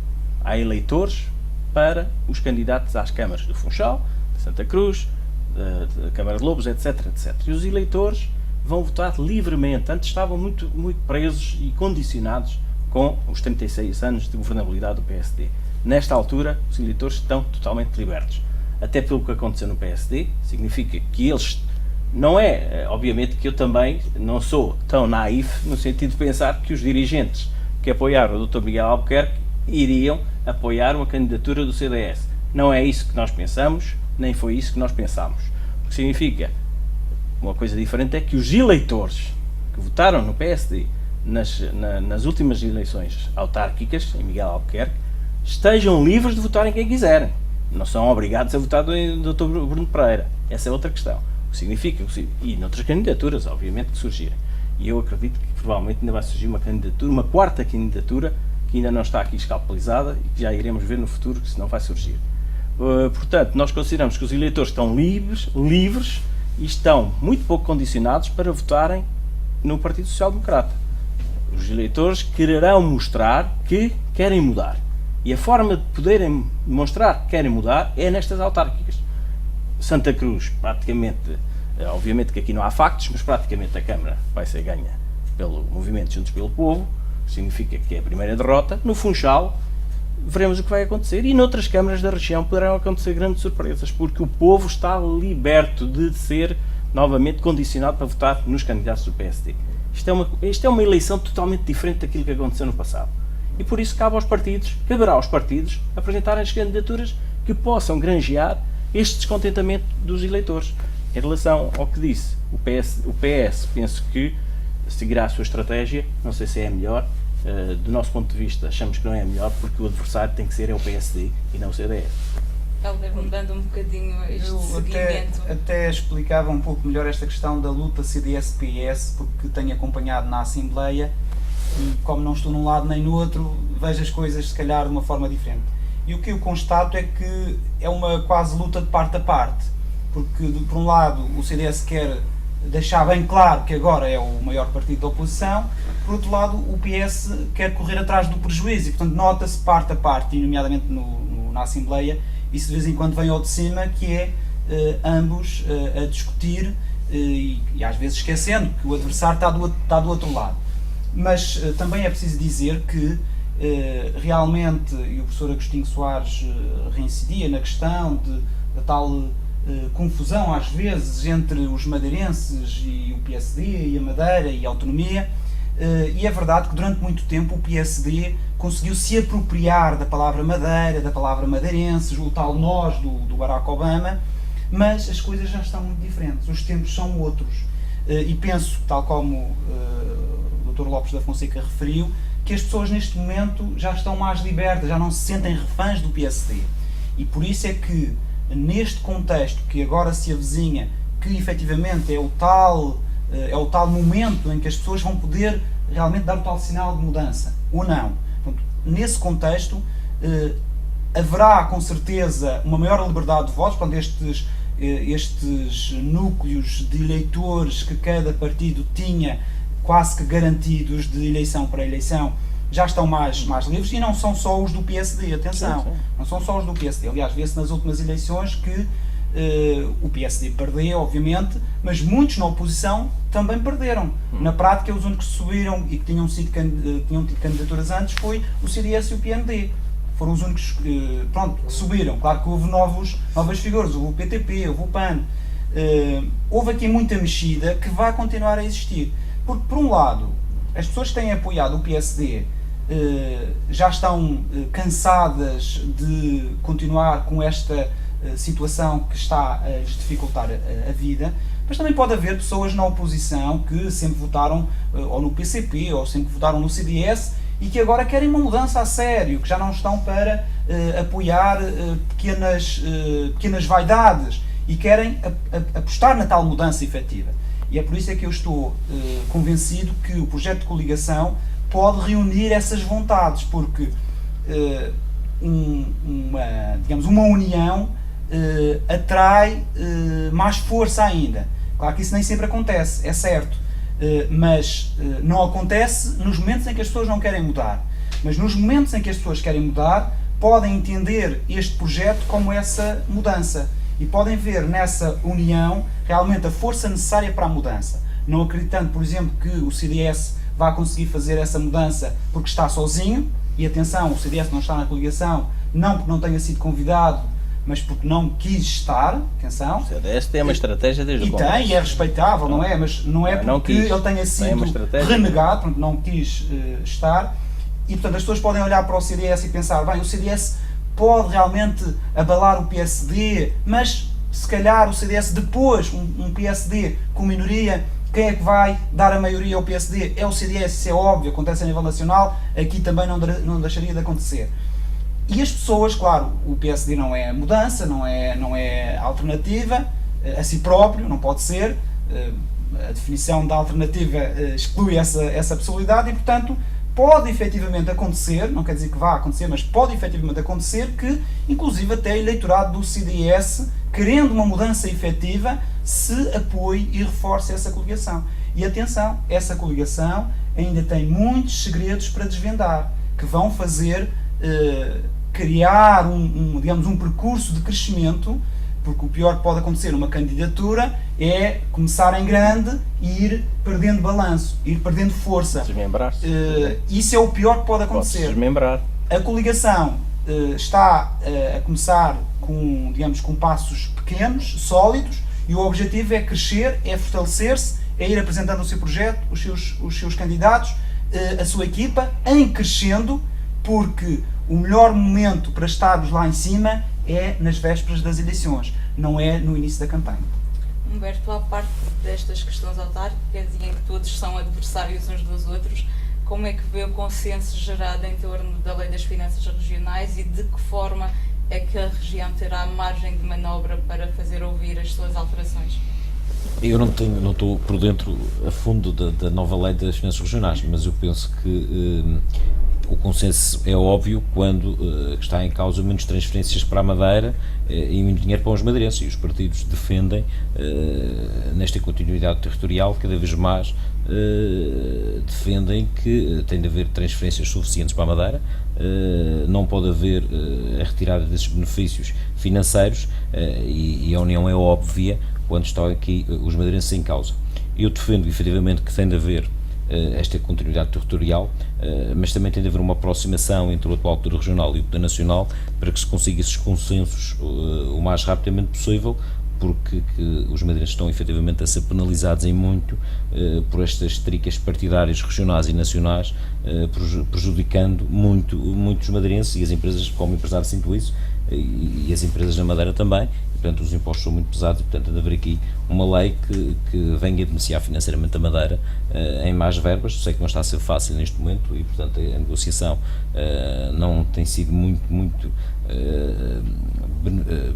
há eleitores para os candidatos às câmaras do Funchal, de Santa Cruz, da Câmara de Lobos, etc, etc. E os eleitores vão votar livremente. Antes estavam muito presos e condicionados com os 36 anos de governabilidade do PSD. Nesta altura, os eleitores estão totalmente libertos. Até pelo que aconteceu no PSD, significa que eles... Não é, obviamente, que eu também não sou tão naif no sentido de pensar que os dirigentes que apoiaram o Dr. Miguel Albuquerque iriam apoiar uma candidatura do CDS. Não é isso que nós pensamos, nem foi isso que nós pensámos. O que significa, uma coisa diferente, é que os eleitores que votaram no PSD nas últimas eleições autárquicas, em Miguel Albuquerque, estejam livres de votar em quem quiserem. Não são obrigados a votar no Dr. Bruno Pereira. Essa é outra questão. O que significa, e noutras candidaturas, obviamente, que surgirem. E eu acredito que provavelmente ainda vai surgir uma candidatura, uma quarta candidatura, que ainda não está aqui escalpelizada e que já iremos ver no futuro, que se não vai surgir. Portanto, nós consideramos que os eleitores estão livres e estão muito pouco condicionados para votarem no Partido Social Democrata. Os eleitores quererão mostrar que querem mudar. E a forma de poderem demonstrar que querem mudar é nestas autárquicas. Santa Cruz, praticamente, obviamente que aqui não há factos, mas praticamente a Câmara vai ser ganha pelo Movimento Juntos pelo Povo, significa que é a primeira derrota. No Funchal, veremos o que vai acontecer, e noutras câmaras da região poderão acontecer grandes surpresas, porque o povo está liberto de ser novamente condicionado para votar nos candidatos do PSD. Isto é uma eleição totalmente diferente daquilo que aconteceu no passado. E por isso caberá aos partidos apresentarem as candidaturas que possam granjear este descontentamento dos eleitores. Em relação ao que disse, o PS penso que seguirá a sua estratégia, não sei se é a melhor. Do nosso ponto de vista, achamos que não é a melhor, porque o adversário tem que ser o PSD e não o CDS. Talvez mudando um bocadinho este seguimento. Até explicava um pouco melhor esta questão da luta CDS-PS, porque tenho acompanhado na Assembleia e, como não estou num lado nem no outro, vejo as coisas se calhar de uma forma diferente. E o que eu constato é que é uma quase luta de parte a parte, porque por um lado o CDS quer deixar bem claro que agora é o maior partido da oposição, por outro lado o PS quer correr atrás do prejuízo, e portanto nota-se parte a parte, e nomeadamente na Assembleia, isso de vez em quando vem ao de cima, que é ambos a discutir e às vezes esquecendo que o adversário está do outro lado. Mas também é preciso dizer que realmente, e o professor Agostinho Soares reincidia na questão da tal confusão às vezes entre os madeirenses e o PSD e a Madeira e a autonomia, e é verdade que durante muito tempo o PSD conseguiu se apropriar da palavra Madeira, da palavra madeirenses, o tal nós do Barack Obama, mas as coisas já estão muito diferentes, os tempos são outros. E penso, tal como o Dr. Lopes da Fonseca referiu, que as pessoas neste momento já estão mais libertas, já não se sentem reféns do PSD. E por isso é que, neste contexto que agora se avizinha, que efetivamente é o tal momento em que as pessoas vão poder realmente dar o tal sinal de mudança, ou não. Portanto, nesse contexto, haverá com certeza uma maior liberdade de votos, portanto, estes núcleos de eleitores que cada partido tinha quase que garantidos de eleição para eleição já estão mais livres, e não são só os do PSD, atenção, não são só os do PSD. Aliás, vê-se nas últimas eleições que o PSD perdeu, obviamente, mas muitos na oposição também perderam. Na prática, os únicos que subiram e que tinham tido candidaturas antes foi o CDS e o PND. Foram os únicos que subiram. Claro que houve novas figuras, houve o PTP, houve o PAN. Houve aqui muita mexida que vai continuar a existir. Porque, por um lado, as pessoas que têm apoiado o PSD já estão cansadas de continuar com esta situação que está a dificultar a vida, mas também pode haver pessoas na oposição que sempre votaram ou no PCP ou sempre votaram no CDS e que agora querem uma mudança a sério, que já não estão para apoiar pequenas vaidades e querem apostar na tal mudança efetiva. E é por isso é que eu estou convencido que o projeto de coligação pode reunir essas vontades, porque uma união atrai mais força ainda. Claro que isso nem sempre acontece, é certo, mas não acontece nos momentos em que as pessoas não querem mudar. Mas nos momentos em que as pessoas querem mudar, podem entender este projeto como essa mudança e podem ver nessa união realmente a força necessária para a mudança. Não acreditando, por exemplo, que o CDS vai conseguir fazer essa mudança porque está sozinho, e atenção, o CDS não está na coligação, não porque não tenha sido convidado, mas porque não quis estar, atenção. O CDS tem uma estratégia desde o começo. E tem, e é respeitável, não é? Mas não é porque ele tenha sido renegado, portanto não quis estar, e portanto as pessoas podem olhar para o CDS e pensar, bem, o CDS pode realmente abalar o PSD, mas se calhar o CDS depois, um PSD com minoria, quem é que vai dar a maioria ao PSD? É o CDS, isso é óbvio, acontece a nível nacional, aqui também não deixaria de acontecer. E as pessoas, claro, o PSD não é mudança, não é alternativa a si próprio, não pode ser, a definição da alternativa exclui essa possibilidade e, portanto, pode efetivamente acontecer, não quer dizer que vá acontecer, mas pode efetivamente acontecer que, inclusive até eleitorado do CDS, querendo uma mudança efetiva, se apoie e reforce essa coligação. E atenção, essa coligação ainda tem muitos segredos para desvendar, que vão fazer criar um percurso de crescimento, porque o pior que pode acontecer numa candidatura é começar em grande e ir perdendo balanço, ir perdendo força. Desmembrar-se. Isso é o pior que pode acontecer. Pode-se desmembrar. A coligação está a começar com passos pequenos, sólidos, e o objetivo é crescer, é fortalecer-se, é ir apresentando o seu projeto, os seus candidatos, a sua equipa, em crescendo, porque o melhor momento para estarmos lá em cima é nas vésperas das eleições, não é no início da campanha. Humberto, à parte destas questões autárquicas e em que todos são adversários uns dos outros, como é que vê o consenso gerado em torno da Lei das Finanças Regionais e de que forma é que a região terá margem de manobra para fazer ouvir as suas alterações? Eu não estou por dentro a fundo da nova Lei das Finanças Regionais, mas eu penso que o consenso é óbvio quando está em causa menos transferências para a Madeira e muito dinheiro para os madeirenses, e os partidos defendem nesta continuidade territorial cada vez mais defendem que tem de haver transferências suficientes para a Madeira, não pode haver a retirada desses benefícios financeiros e a União é óbvia quando estão aqui os madeirenses em causa. Eu defendo efetivamente que tem de haver esta continuidade territorial, mas também tem de haver uma aproximação entre o atual poder regional e o poder nacional para que se consiga esses consensos o mais rapidamente possível, porque os madeirenses estão efetivamente a ser penalizados em muito por estas tricas partidárias regionais e nacionais, prejudicando muito os madeirenses, e as empresas, como empresário sinto isso, e as empresas na Madeira também, portanto os impostos são muito pesados e, portanto, há de haver aqui uma lei que venha beneficiar financeiramente a Madeira em mais verbas. Sei que não está a ser fácil neste momento e, portanto, a negociação não tem sido muito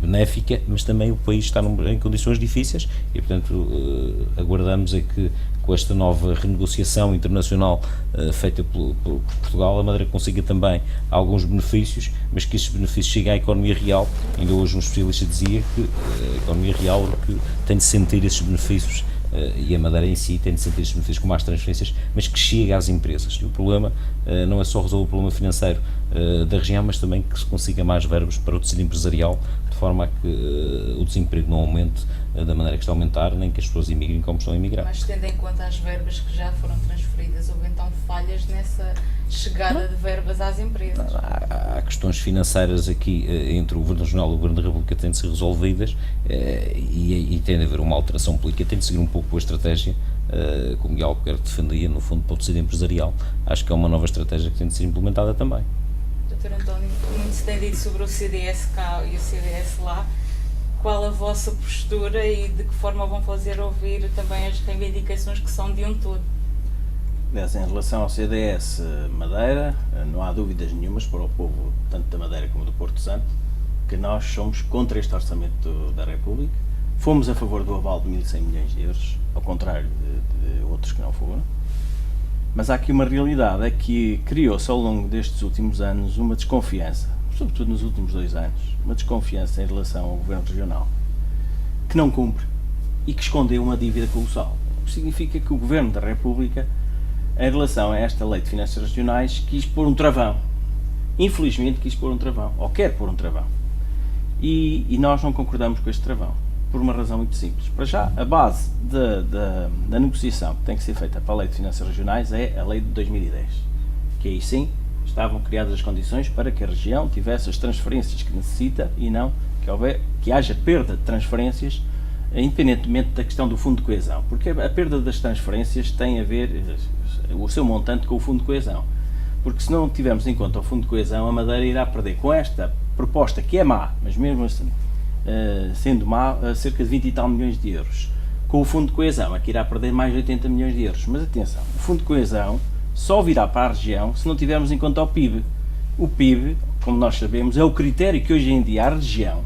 benéfica, mas também o país está em condições difíceis e, portanto, aguardamos é que com esta nova renegociação internacional feita por Portugal, a Madeira consiga também alguns benefícios, mas que estes benefícios cheguem à economia real. Ainda hoje um especialista dizia que a economia real que tem de sentir esses benefícios, e a Madeira em si tem de sentir esses benefícios com mais transferências, mas que chegue às empresas. E o problema não é só resolver o problema financeiro da região, mas também que se consiga mais verbas para o tecido empresarial, de forma a que o desemprego não aumente da maneira que está a aumentar, nem que as pessoas emigrem como estão a emigrar. Mas tendo em conta as verbas que já foram transferidas, houve então falhas nessa chegada de verbas às empresas? Há questões financeiras aqui entre o Governo Regional e o Governo da República que têm de ser resolvidas e tem de haver uma alteração política, tem de seguir um pouco a estratégia que o Miguel Albuquerque defendia, no fundo, para o tecido empresarial. Acho que é uma nova estratégia que tem de ser implementada também. Dr. António, muito se tem dito sobre o CDS cá e o CDS lá. Qual a vossa postura e de que forma vão fazer ouvir também as reivindicações que são de um todo? Aliás, em relação ao CDS Madeira, não há dúvidas nenhumas para o povo, tanto da Madeira como do Porto Santo, que nós somos contra este orçamento da República. Fomos a favor do aval de 1.100 milhões de euros, ao contrário de outros que não foram. Mas há aqui uma realidade, é que criou-se ao longo destes últimos anos uma desconfiança, sobretudo nos últimos 2 anos, uma desconfiança em relação ao Governo Regional, que não cumpre e que escondeu uma dívida colossal. O que significa que o Governo da República, em relação a esta Lei de Finanças Regionais, quis pôr um travão. Infelizmente quis pôr um travão, ou quer pôr um travão. E nós não concordamos com este travão, por uma razão muito simples. Para já, a base da negociação que tem que ser feita para a Lei de Finanças Regionais é a Lei de 2010, que aí sim estavam criadas as condições para que a região tivesse as transferências que necessita e não que haja perda de transferências, independentemente da questão do Fundo de Coesão, porque a perda das transferências tem a ver, o seu montante, com o Fundo de Coesão, porque se não tivermos em conta o Fundo de Coesão, a Madeira irá perder com esta proposta, que é má, mas mesmo assim, sendo má, cerca de 20 e tal milhões de euros. Com o Fundo de Coesão, aqui irá perder mais de 80 milhões de euros, mas atenção, o Fundo de Coesão só virá para a região se não tivermos em conta o PIB. O PIB, como nós sabemos, é o critério que hoje em dia a região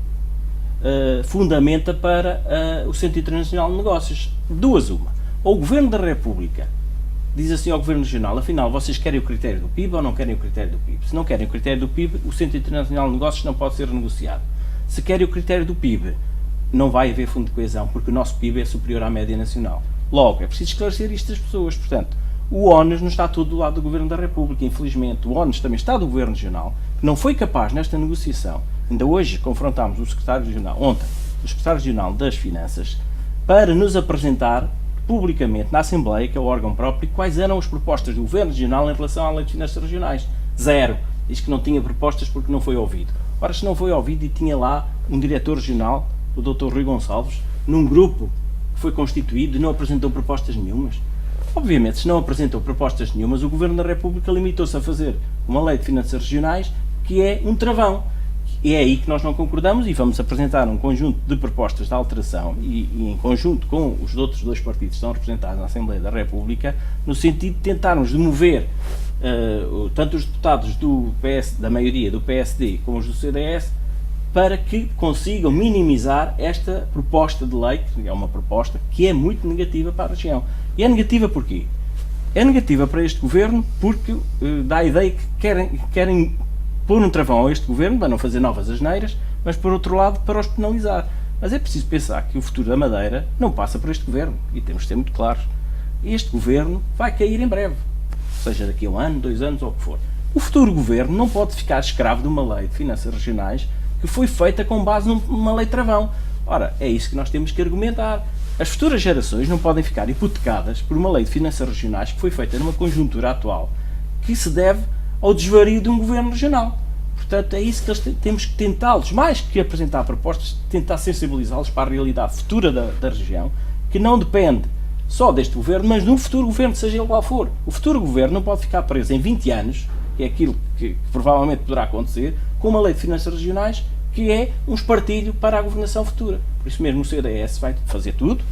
fundamenta para o Centro Internacional de Negócios. Duas uma. Ou o Governo da República diz assim ao Governo Regional, afinal, vocês querem o critério do PIB ou não querem o critério do PIB? Se não querem o critério do PIB, o Centro Internacional de Negócios não pode ser renegociado. Se querem o critério do PIB, não vai haver Fundo de Coesão, porque o nosso PIB é superior à média nacional. Logo, é preciso esclarecer isto às pessoas. Portanto, o ONUS não está todo do lado do Governo da República, infelizmente. O ONUS também está do Governo Regional, que não foi capaz nesta negociação. Ainda hoje confrontámos o Secretário Regional, ontem, o Secretário Regional das Finanças, para nos apresentar publicamente na Assembleia, que é o órgão próprio, quais eram as propostas do Governo Regional em relação à Lei de Finanças Regionais. Zero. Diz que não tinha propostas porque não foi ouvido. Ora, se não foi ouvido e tinha lá um diretor regional, o Dr. Rui Gonçalves, num grupo que foi constituído e não apresentou propostas nenhumas. Obviamente, se não apresentou propostas nenhumas, o Governo da República limitou-se a fazer uma Lei de Finanças Regionais que é um travão. E é aí que nós não concordamos e vamos apresentar um conjunto de propostas de alteração e em conjunto com os outros 2 partidos que estão representados na Assembleia da República, no sentido de tentarmos demover tanto os deputados da maioria do PSD como os do CDS para que consigam minimizar esta proposta de lei, que é uma proposta que é muito negativa para a região. E é negativa porquê? É negativa para este Governo porque dá a ideia que querem pôr um travão a este Governo, para não fazer novas asneiras, mas por outro lado para os penalizar. Mas é preciso pensar que o futuro da Madeira não passa por este Governo, e temos de ser muito claros. Este Governo vai cair em breve, seja daqui a 1 ano, 2 anos ou o que for. O futuro Governo não pode ficar escravo de uma Lei de Finanças Regionais que foi feita com base numa lei travão. Ora, é isso que nós temos que argumentar. As futuras gerações não podem ficar hipotecadas por uma Lei de Finanças Regionais que foi feita numa conjuntura atual que se deve ao desvario de um Governo Regional. Portanto, é isso que temos que tentá-los, mais que apresentar propostas, tentar sensibilizá-los para a realidade futura da região, que não depende só deste Governo, mas de um futuro Governo, seja ele qual for. O futuro Governo não pode ficar preso em 20 anos, que é aquilo que provavelmente poderá acontecer, com uma Lei de Finanças Regionais que é um espartilho para a governação futura. Por isso mesmo o CDS vai fazer tudo,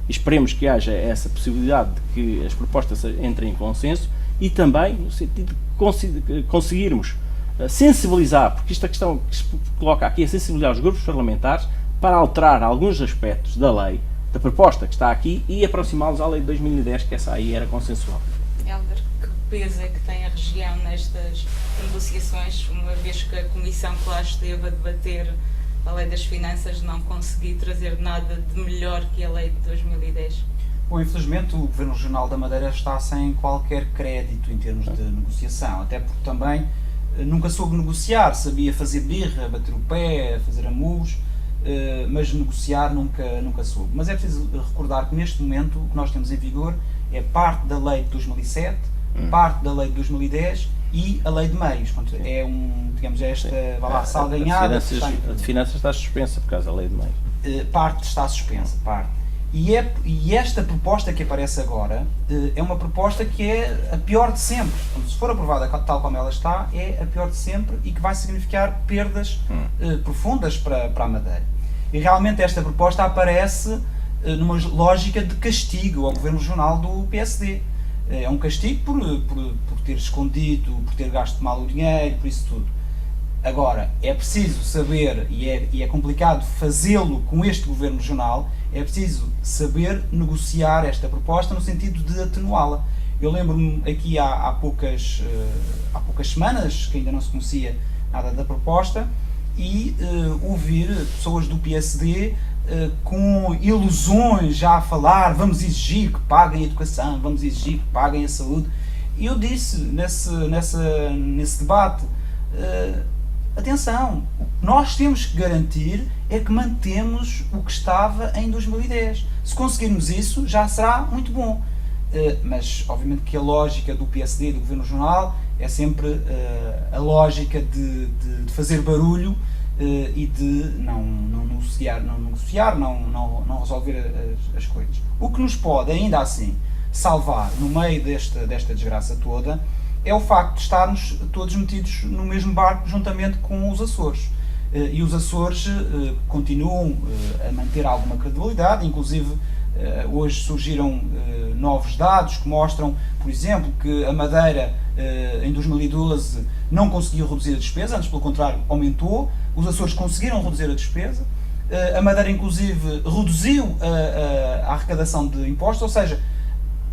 e esperemos que haja essa possibilidade de que as propostas entrem em consenso, e também no sentido de conseguirmos sensibilizar, porque esta questão que se coloca aqui é sensibilizar os grupos parlamentares para alterar alguns aspectos da lei, da proposta que está aqui, e aproximá-los à lei de 2010, que essa aí era consensual. Helder, que peso é que tem a região nestas negociações, uma vez que a Comissão que lá esteve a debater a Lei das Finanças não conseguiu trazer nada de melhor que a Lei de 2010? Bom, infelizmente o Governo Regional da Madeira está sem qualquer crédito em termos de negociação, até porque também nunca soube negociar, sabia fazer birra, bater o pé, fazer amuos, mas negociar nunca soube. Mas é preciso recordar que neste momento o que nós temos em vigor é parte da Lei de 2007, parte da Lei de 2010 e a Lei de Meios. Portanto, é digamos, esta salganhada. A de finanças está suspensa por causa da Lei de Meios. Parte está suspensa, parte. E esta proposta que aparece agora é uma proposta que é a pior de sempre. Se for aprovada tal como ela está, é a pior de sempre e que vai significar perdas profundas para a Madeira. E realmente esta proposta aparece numa lógica de castigo ao Governo Regional do PSD. É um castigo por ter escondido, por ter gasto mal o dinheiro, por isso tudo. Agora, é preciso saber, e é complicado fazê-lo com este Governo Regional, é preciso saber negociar esta proposta no sentido de atenuá-la. Eu lembro-me aqui há poucas semanas, que ainda não se conhecia nada da proposta, e ouvir pessoas do PSD com ilusões já a falar, vamos exigir que paguem a educação, vamos exigir que paguem a saúde. E eu disse nesse debate, atenção, o que nós temos que garantir é que mantemos o que estava em 2010. Se conseguirmos isso, já será muito bom. Mas, obviamente, que a lógica do PSD e do Governo Regional é sempre a lógica de fazer barulho e de não negociar, não resolver as coisas. O que nos pode, ainda assim, salvar no meio desta desgraça toda é o facto de estarmos todos metidos no mesmo barco juntamente com os Açores. E os Açores continuam a manter alguma credibilidade, inclusive hoje surgiram novos dados que mostram, por exemplo, que a Madeira em 2012 não conseguiu reduzir a despesa, antes pelo contrário aumentou, os Açores conseguiram reduzir a despesa, a Madeira inclusive reduziu a arrecadação de impostos, ou seja,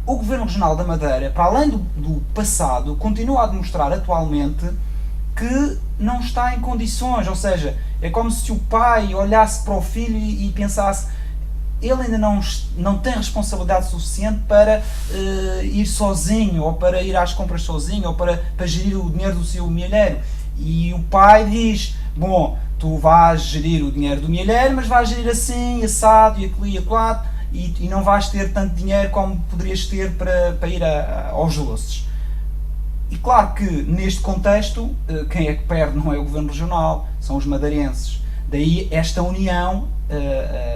o Governo Regional da Madeira, para além do passado, continua a demonstrar atualmente que não está em condições, ou seja, é como se o pai olhasse para o filho e pensasse, ele ainda não tem responsabilidade suficiente para ir sozinho, ou para ir às compras sozinho, ou para gerir o dinheiro do seu milheiro. E o pai diz, bom, tu vais gerir o dinheiro do milheiro, mas vais gerir assim, assado, e aquilo e aquilo, e não vais ter tanto dinheiro como poderias ter para ir aos doces. E claro que, neste contexto, quem é que perde não é o Governo Regional, são os madeirenses. Daí esta união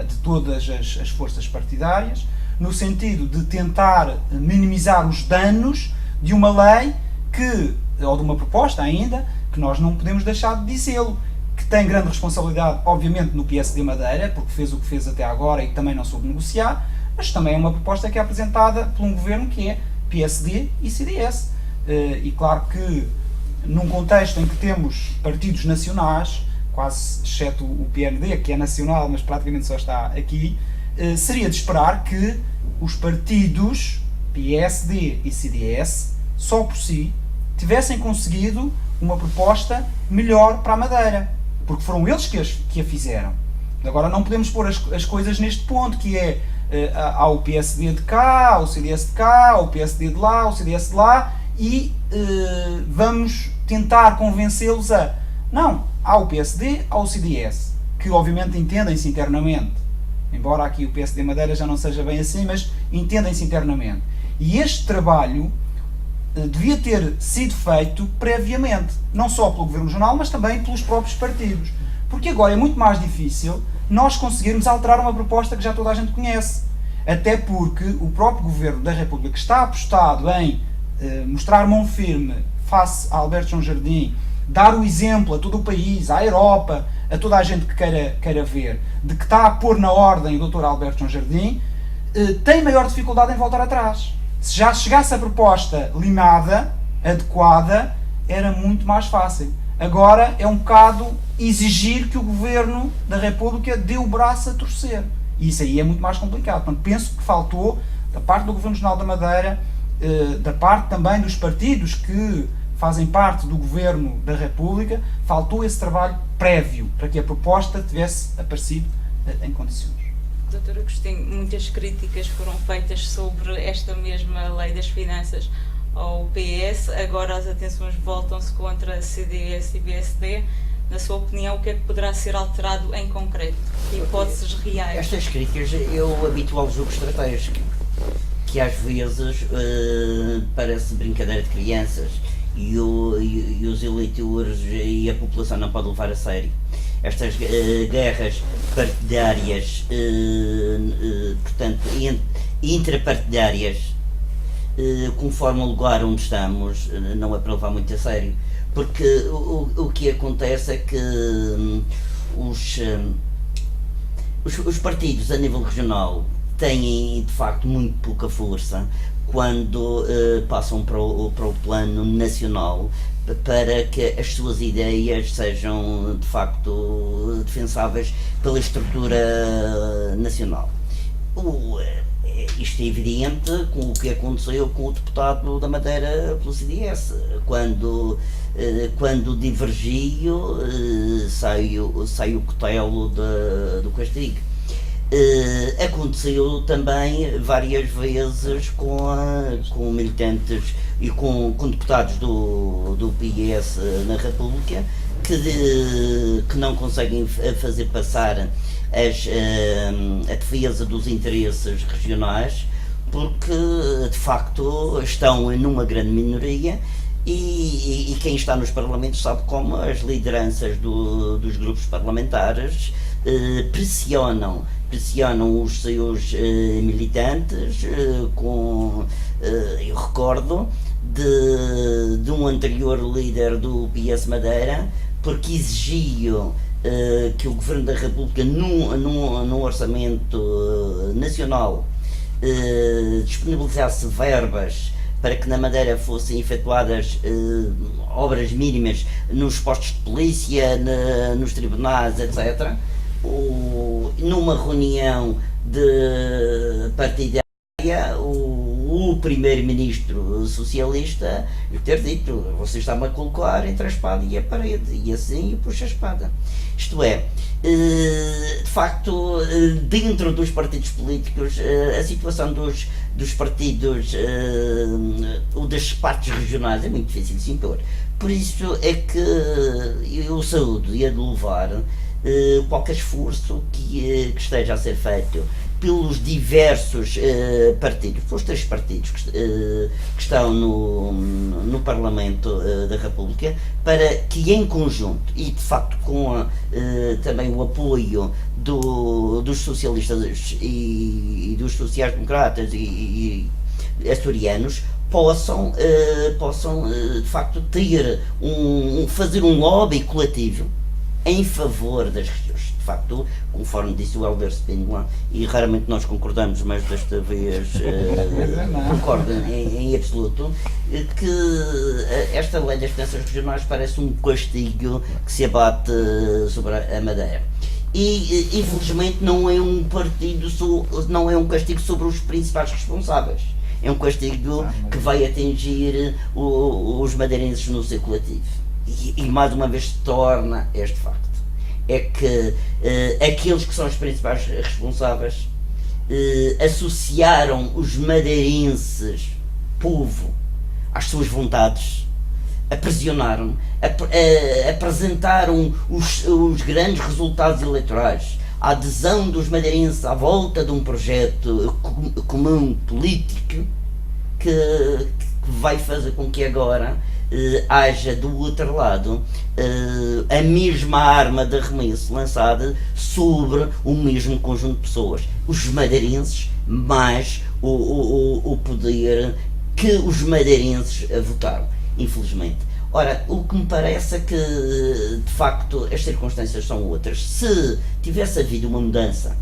de todas as forças partidárias, no sentido de tentar minimizar os danos de uma lei ou de uma proposta ainda, que nós não podemos deixar de dizê-lo, que tem grande responsabilidade, obviamente, no PSD Madeira, porque fez o que fez até agora e que também não soube negociar, mas também é uma proposta que é apresentada por um governo que é PSD e CDS. E claro que, num contexto em que temos partidos nacionais, quase exceto o PND, que é nacional, mas praticamente só está aqui, seria de esperar que os partidos PSD e CDS, só por si, tivessem conseguido uma proposta melhor para a Madeira, porque foram eles que a fizeram. Agora não podemos pôr as coisas neste ponto, que é há o PSD de cá, há o CDS de cá, há o PSD de lá, o CDS de lá, e vamos tentar convencê-los a... Não, há o PSD, há o CDS, que obviamente entendem-se internamente, embora aqui o PSD Madeira já não seja bem assim, mas entendem-se internamente. E este trabalho devia ter sido feito previamente, não só pelo Governo Regional, mas também pelos próprios partidos. Porque agora é muito mais difícil nós conseguirmos alterar uma proposta que já toda a gente conhece. Até porque o próprio Governo da República, que está apostado em mostrar mão firme face a Alberto João Jardim, dar o exemplo a todo o país, à Europa, a toda a gente que queira ver, de que está a pôr na ordem o Dr. Alberto João Jardim, tem maior dificuldade em voltar atrás. Se já chegasse a proposta limada, adequada, era muito mais fácil. Agora é um bocado exigir que o Governo da República dê o braço a torcer. E isso aí é muito mais complicado. Portanto, penso que faltou, da parte do Governo Regional da Madeira, da parte também dos partidos que fazem parte do Governo da República, faltou esse trabalho prévio para que a proposta tivesse aparecido em condições. Doutor Agostinho, muitas críticas foram feitas sobre esta mesma lei das finanças ao PS, agora as atenções voltam-se contra a CDS e BSD. Na sua opinião, o que é que poderá ser alterado em concreto? Que hipóteses reais? Estas críticas é o habitual jogo estratégico, que às vezes parece brincadeira de crianças e os eleitores e a população não podem levar a sério. Estas guerras partidárias, portanto, intrapartidárias, conforme o lugar onde estamos, não é para levar muito a sério, porque o que acontece é que os partidos a nível regional têm de facto muito pouca força quando passam para o plano nacional, para que as suas ideias sejam de facto defensáveis pela estrutura nacional. Isto é evidente com o que aconteceu com o deputado da Madeira pelo CDS, quando divergiu, sai o cutelo do castigo. Aconteceu também várias vezes com militantes e com deputados do PS na República que não conseguem fazer passar a defesa dos interesses regionais, porque de facto estão numa grande minoria e quem está nos parlamentos sabe como as lideranças dos grupos parlamentares pressionam os seus militantes. Eu recordo de um anterior líder do PS Madeira, porque exigiu que o Governo da República, num orçamento nacional, disponibilizasse verbas para que na Madeira fossem efetuadas obras mínimas nos postos de polícia, nos tribunais, etc. Numa reunião de partidária, o primeiro-ministro socialista ter dito: você está-me a colocar entre a espada e a parede, e assim puxa a espada. Isto é, de facto, dentro dos partidos políticos, a situação dos partidos ou das partes regionais é muito difícil de se impor. Por isso é que eu saúdo e a de louvar qualquer esforço que esteja a ser feito pelos diversos partidos, pelos 3 partidos que estão no Parlamento da República, para que em conjunto, e de facto com também o apoio dos socialistas e dos sociais-democratas e açorianos, possam de facto fazer um lobby coletivo em favor das regiões. De facto, conforme disse o Helder Spindler, e raramente nós concordamos, mas desta vez concordo em absoluto, que esta lei das finanças regionais parece um castigo que se abate sobre a Madeira. E infelizmente não é um castigo sobre os principais responsáveis. É um castigo que vai atingir os madeirenses no seu coletivo. E mais uma vez se torna este facto. É que aqueles que são os principais responsáveis associaram os madeirenses, povo, às suas vontades, aprisionaram, apresentaram os grandes resultados eleitorais, a adesão dos madeirenses à volta de um projeto comum político que vai fazer com que agora haja do outro lado a mesma arma de arremesso lançada sobre o mesmo conjunto de pessoas, os madeirenses, mais o poder que os madeirenses votaram, infelizmente. Ora, o que me parece é que, de facto, as circunstâncias são outras. Se tivesse havido uma mudança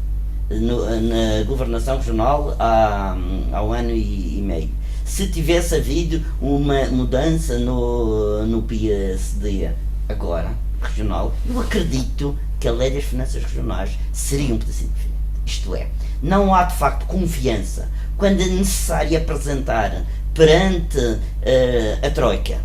na governação regional há um ano e meio, se tivesse havido uma mudança no PSD agora, regional, eu acredito que a lei das finanças regionais seria um pedacinho diferente. Isto é, não há de facto confiança quando é necessário apresentar perante a Troika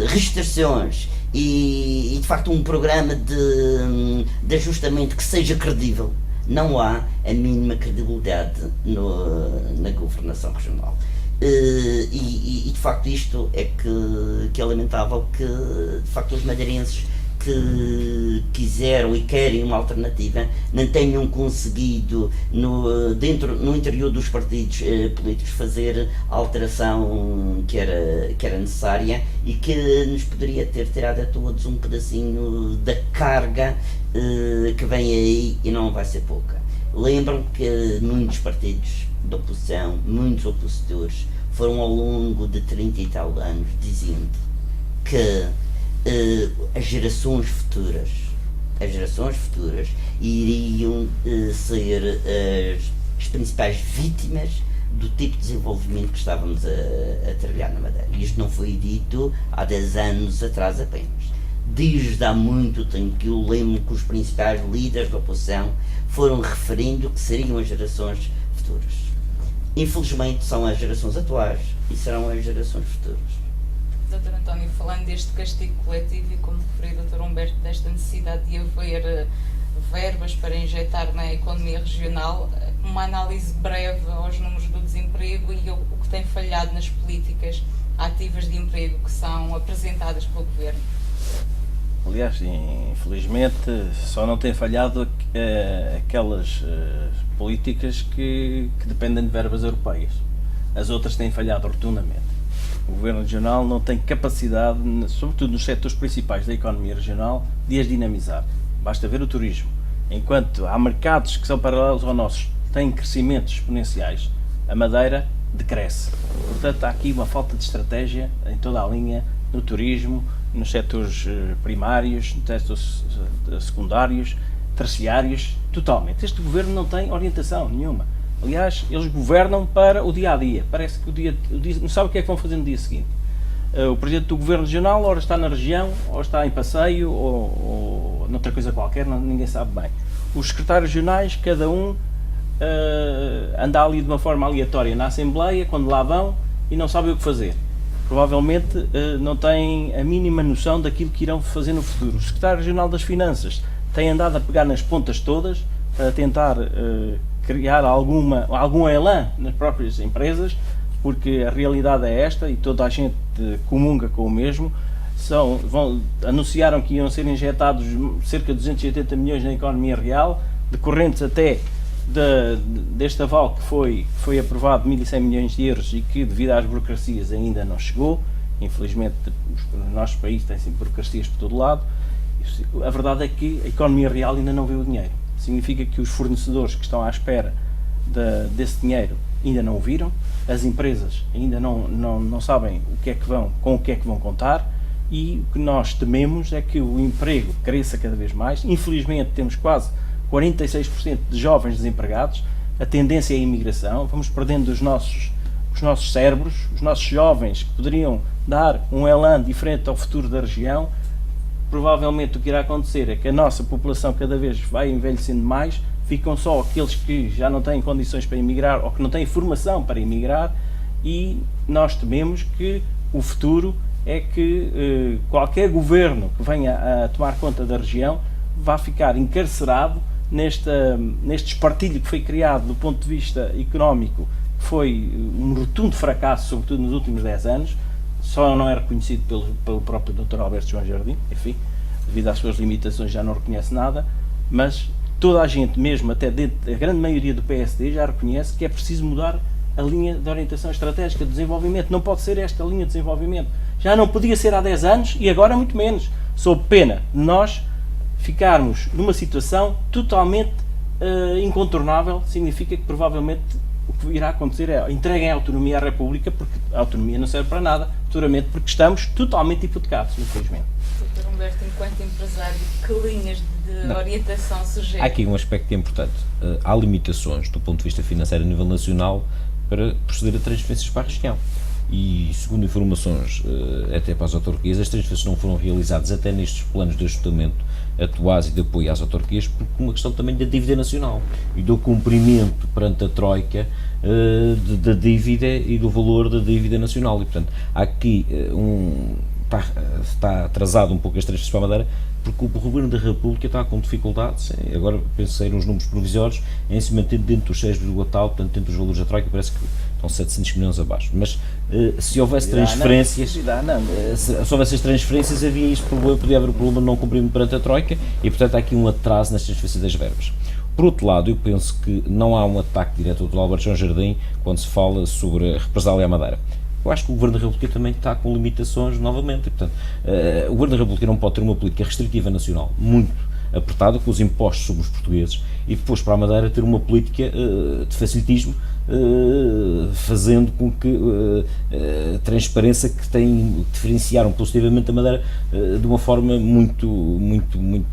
restrições e de facto um programa de ajustamento que seja credível. Não há a mínima credibilidade na governação regional. E de facto isto é que é lamentável que de facto os madeirenses que quiseram e querem uma alternativa não tenham conseguido no interior dos partidos políticos fazer a alteração que era necessária e que nos poderia ter tirado a todos um pedacinho da carga que vem aí, e não vai ser pouca. Lembram que muitos partidos da oposição, muitos opositores foram ao longo de 30 e tal anos dizendo que as gerações futuras iriam ser as principais vítimas do tipo de desenvolvimento que estávamos a trabalhar na Madeira. E isto não foi dito há 10 anos atrás apenas. Desde há muito tempo que eu lembro que os principais líderes da oposição foram referindo que seriam as gerações futuras. Infelizmente são as gerações atuais e serão as gerações futuras. Dr. António, falando deste castigo coletivo e como referiu o Dr. Humberto desta necessidade de haver verbas para injetar na economia regional, uma análise breve aos números do desemprego e o que tem falhado nas políticas ativas de emprego que são apresentadas pelo Governo. Aliás, infelizmente, só não tem falhado aquelas políticas que dependem de verbas europeias. As outras têm falhado rotundamente. O Governo Regional não tem capacidade, sobretudo nos setores principais da economia regional, de as dinamizar. Basta ver o turismo. Enquanto há mercados que são paralelos aos nossos, têm crescimentos exponenciais, a Madeira decresce. Portanto, há aqui uma falta de estratégia em toda a linha, no turismo, nos setores primários, nos setores secundários, terciários, totalmente. Este Governo não tem orientação nenhuma. Aliás, eles governam para o dia-a-dia. Parece que o dia não sabe o que é que vão fazer no dia seguinte. O Presidente do Governo Regional ora está na região, ou está em passeio, ou noutra coisa qualquer, ninguém sabe bem. Os secretários regionais, cada um anda ali de uma forma aleatória na Assembleia, quando lá vão, e não sabem o que fazer. Provavelmente não têm a mínima noção daquilo que irão fazer no futuro. O Secretário Regional das Finanças tem andado a pegar nas pontas todas para tentar criar algum elan nas próprias empresas, porque a realidade é esta e toda a gente comunga com o mesmo. Anunciaram que iam ser injetados cerca de 280 milhões na economia real, decorrentes até deste aval que foi aprovado de 1.100 milhões de euros e que, devido às burocracias, ainda não chegou. Infelizmente, os nossos países têm sempre burocracias por todo lado. A verdade é que a economia real ainda não vê o dinheiro. Significa que os fornecedores que estão à espera desse dinheiro ainda não o viram, as empresas ainda não sabem com o que é que vão contar, e o que nós tememos é que o emprego cresça cada vez mais. Infelizmente temos quase 46% de jovens desempregados, a tendência é a imigração, vamos perdendo os nossos cérebros, os nossos jovens que poderiam dar um elan diferente ao futuro da região. Provavelmente o que irá acontecer é que a nossa população cada vez vai envelhecendo mais, ficam só aqueles que já não têm condições para emigrar ou que não têm formação para emigrar, e nós tememos que o futuro é que qualquer governo que venha a tomar conta da região vá ficar encarcerado neste espartilho que foi criado do ponto de vista económico, que foi um rotundo fracasso, sobretudo nos últimos 10 anos. Só não é reconhecido pelo próprio Dr. Alberto João Jardim, enfim, devido às suas limitações já não reconhece nada, mas toda a gente, mesmo até dentro da grande maioria do PSD, já reconhece que é preciso mudar a linha de orientação estratégica de desenvolvimento. Não pode ser esta linha de desenvolvimento. Já não podia ser há 10 anos e agora muito menos. Sob pena de nós ficarmos numa situação totalmente incontornável. Significa que provavelmente o que irá acontecer é entreguem a autonomia à República, porque a autonomia não serve para nada. futuramente, porque estamos totalmente hipotecados, infelizmente. Dr. Humberto, enquanto empresário, que linhas de orientação sugere? Há aqui um aspecto que é importante. Há limitações do ponto de vista financeiro a nível nacional para proceder a transferências para a região. E, segundo informações até para as autarquias, as transferências não foram realizadas até nestes planos de ajustamento atuais e de apoio às autarquias por uma questão também da dívida nacional e do cumprimento perante a Troika da dívida e do valor da dívida nacional. E, portanto, há aqui está atrasado um pouco as transferências para a Madeira, porque o Governo da República está com dificuldades, agora pensei nos números provisórios, em se manter dentro dos 6, tal, portanto dentro dos valores da Troika, parece que estão 700 milhões abaixo, mas se houvesse transferências, se houvesse as transferências havia este problema, podia haver o problema de não cumprimento perante a Troika e portanto há aqui um atraso nas transferências das verbas. Por outro lado, eu penso que não há um ataque direto ao Dr. Alberto João Jardim quando se fala sobre a represália à Madeira. Eu acho que o Governo da República também está com limitações novamente. E, portanto, o Governo da República não pode ter uma política restritiva nacional muito apertada com os impostos sobre os portugueses e depois para a Madeira ter uma política de facilitismo, fazendo com que a transparência que diferenciaram positivamente a Madeira de uma forma muito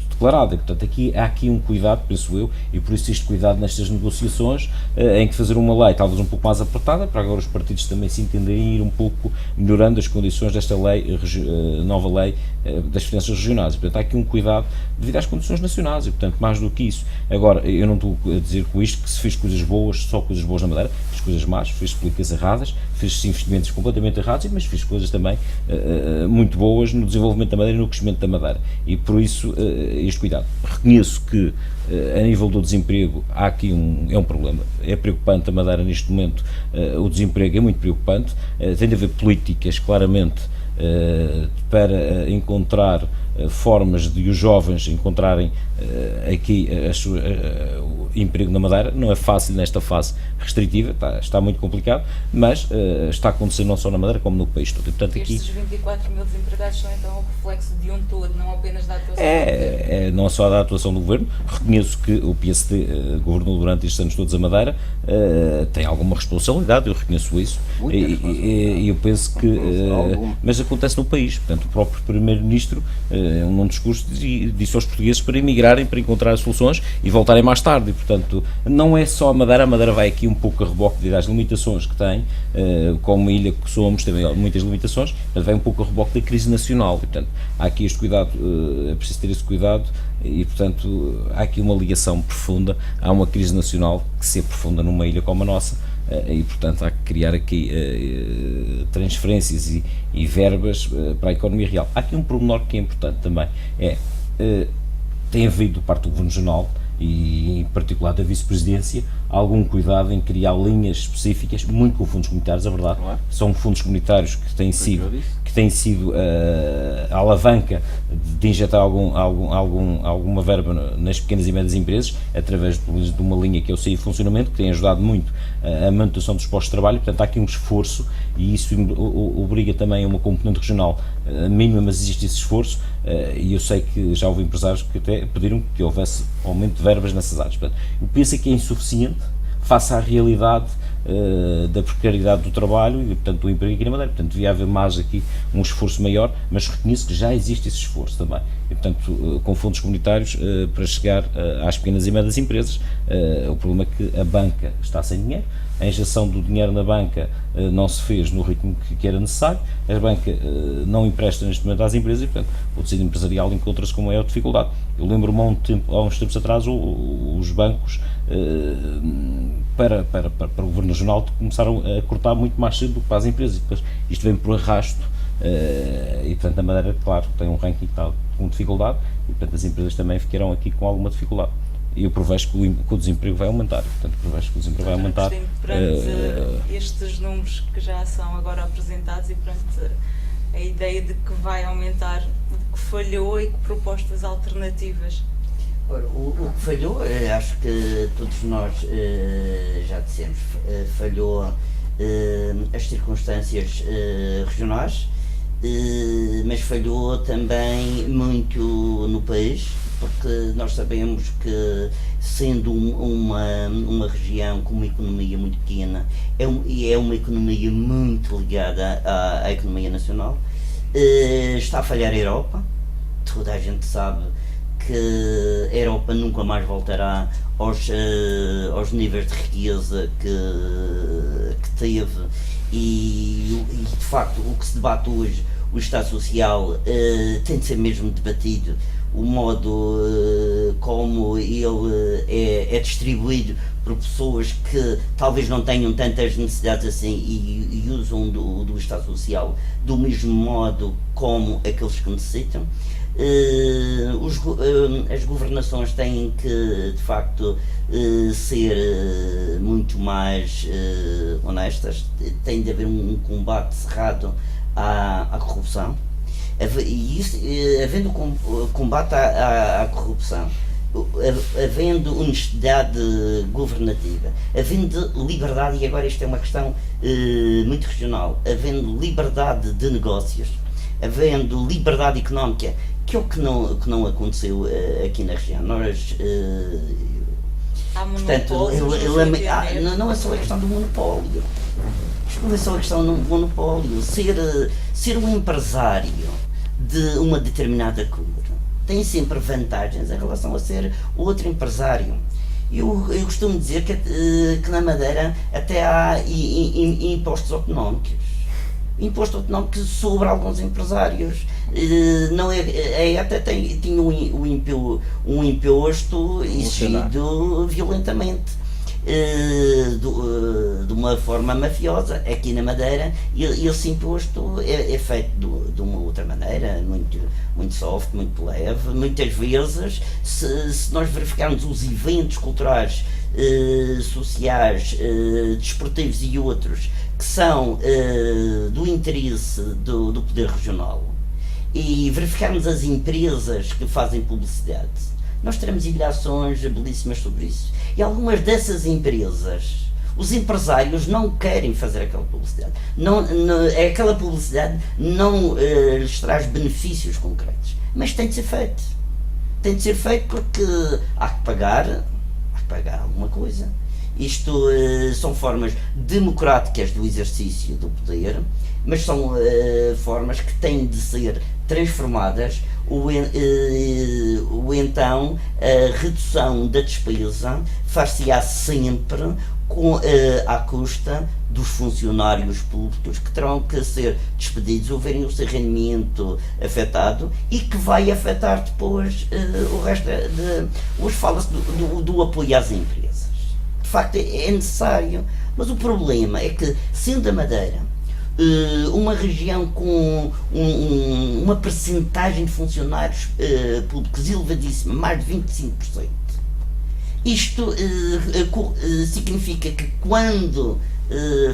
declarada. E, portanto, há aqui um cuidado, penso eu, e por isso este cuidado nestas negociações, em que fazer uma lei talvez um pouco mais apertada, para agora os partidos também se entenderem ir um pouco melhorando as condições desta lei, nova lei das finanças regionais. E, portanto, há aqui um cuidado devido às condições nacionais e, portanto, mais do que isso. Agora, eu não estou a dizer com isto que se fez coisas boas, só coisas boas na Madeira, fez coisas más, fez políticas erradas, fez investimentos completamente errados, mas fez coisas também muito boas no desenvolvimento da Madeira e no crescimento da Madeira. E por isso, este cuidado. Reconheço que a nível do desemprego há aqui um problema, é preocupante a Madeira neste momento, o desemprego é muito preocupante, tem de haver políticas claramente para encontrar formas de os jovens encontrarem aqui o emprego na Madeira. Não é fácil nesta fase restritiva, está muito complicado, mas está a acontecer não só na Madeira como no país todo. E, portanto, estes 24 mil desempregados são então o reflexo de um todo, não apenas da atuação do Governo? Não só da atuação do Governo. Reconheço que o PSD governou durante estes anos todos a Madeira, tem alguma responsabilidade, eu reconheço isso, e eu penso que mas acontece no país. Portanto, o próprio Primeiro-Ministro num discurso disse aos portugueses para emigrarem, para encontrar soluções e voltarem mais tarde. E, portanto, não é só a Madeira vai aqui um pouco a reboque devido às limitações que tem, como ilha que somos, tem muitas limitações, mas vai um pouco a reboque da crise nacional. E, portanto, há aqui este cuidado, é preciso ter esse cuidado e, portanto, há aqui uma ligação profunda, há uma crise nacional que se aprofunda numa ilha como a nossa. E, portanto, há que criar aqui transferências e verbas para a economia real. Há aqui um pormenor que é importante também, tem havido, parte do Governo Regional e em particular da Vice-Presidência, algum cuidado em criar linhas específicas, muito com fundos comunitários, a verdade, são fundos comunitários que têm sido a alavanca de injetar alguma verba nas pequenas e médias empresas, através de uma linha que é o CI Funcionamento, que tem ajudado muito a manutenção dos postos de trabalho. Portanto, há aqui um esforço e isso obriga também a uma componente regional mínima, mas existe esse esforço e eu sei que já houve empresários que até pediram que houvesse aumento de verbas nessas áreas. Portanto, eu penso que é insuficiente face à realidade da precariedade do trabalho e, portanto, do emprego aqui na Madeira. Portanto, devia haver mais aqui um esforço maior, mas reconheço que já existe esse esforço também. E, portanto, com fundos comunitários para chegar às pequenas e médias empresas. O problema é que a banca está sem dinheiro, a injeção do dinheiro na banca não se fez no ritmo que era necessário, a banca não empresta neste momento às empresas e, portanto, o tecido empresarial encontra-se com maior dificuldade. Eu lembro-me há uns tempos atrás, os bancos, para o Governo Regional, começaram a cortar muito mais cedo do que para as empresas. E depois isto vem por arrasto e, portanto, a Madeira, claro, tem um ranking que está com dificuldade e, portanto, as empresas também ficarão aqui com alguma dificuldade. E eu prevejo que o desemprego vai aumentar. Portanto, prevejo que o desemprego vai aumentar. Perante estes números que já são agora apresentados e perante a ideia de que vai aumentar, de que falhou e que propostas alternativas? Ora, o que falhou, acho que todos nós já dissemos, falhou as circunstâncias regionais, mas falhou também muito no país. porque nós sabemos que, sendo uma região com uma economia muito pequena, é uma economia muito ligada à economia nacional, está a falhar a Europa. Toda a gente sabe que a Europa nunca mais voltará aos níveis de riqueza que teve, e de facto o que se debate hoje, o Estado Social, tem de ser mesmo debatido, o modo como ele é distribuído por pessoas que talvez não tenham tantas necessidades assim e usam do Estado Social do mesmo modo como aqueles que necessitam. As governações têm que, de facto, ser muito mais honestas, tem de haver um combate cerrado à corrupção, e isso, havendo combate à corrupção, havendo honestidade governativa, havendo liberdade, e agora isto é uma questão muito regional, havendo liberdade de negócios, havendo liberdade económica, que é o que não aconteceu aqui na região. Nós, portanto, não é só a questão do monopólio. Não é só a questão do monopólio. Ser um empresário de uma determinada cor tem sempre vantagens em relação a ser outro empresário. Eu costumo dizer que na Madeira até há impostos autonómicos. Imposto autonómico sobre alguns empresários. Não até tinha um imposto exigido violentamente, de uma forma mafiosa. Aqui na Madeira esse imposto é feito de uma outra maneira, muito soft, muito leve. Muitas vezes, se nós verificarmos os eventos culturais, sociais, desportivos e outros que são do interesse do poder regional, e verificarmos as empresas que fazem publicidade, nós teremos ilações belíssimas sobre isso. E algumas dessas empresas, os empresários não querem fazer aquela publicidade. Aquela publicidade não lhes traz benefícios concretos. Mas tem de ser feito. Tem de ser feito porque há que pagar alguma coisa. Isto são formas democráticas do exercício do poder, mas são formas que têm de ser transformadas, ou então a redução da despesa far-se-á sempre à custa dos funcionários públicos, que terão que ser despedidos ou verem o seu rendimento afetado, e que vai afetar depois o resto. Hoje fala-se do apoio às empresas. De facto é necessário, mas o problema é que, sendo a Madeira uma região com uma percentagem de funcionários públicos elevadíssima, mais de 25%, isto significa que, quando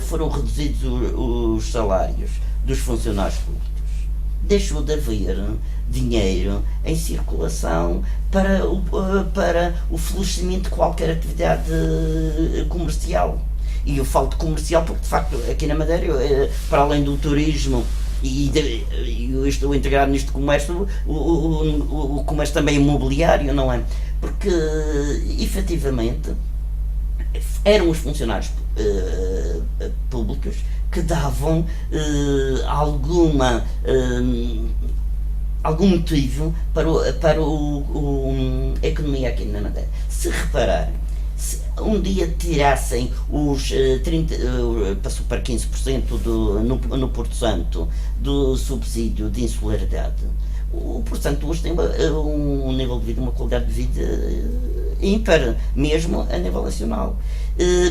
foram reduzidos os salários dos funcionários públicos, deixou de haver dinheiro em circulação para o florescimento de qualquer atividade comercial. E eu falo de comercial porque, de facto, aqui na Madeira, para além do turismo, e eu estou integrado neste comércio, o comércio também imobiliário, não é? Porque, efetivamente, eram os funcionários públicos que davam algum motivo para a economia aqui na Madeira. Se repararem, se um dia tirassem os 30%, passou para 15% no Porto Santo, do subsídio de insularidade, o Porto Santo hoje tem um nível de vida, uma qualidade de vida ímpar, mesmo a nível nacional.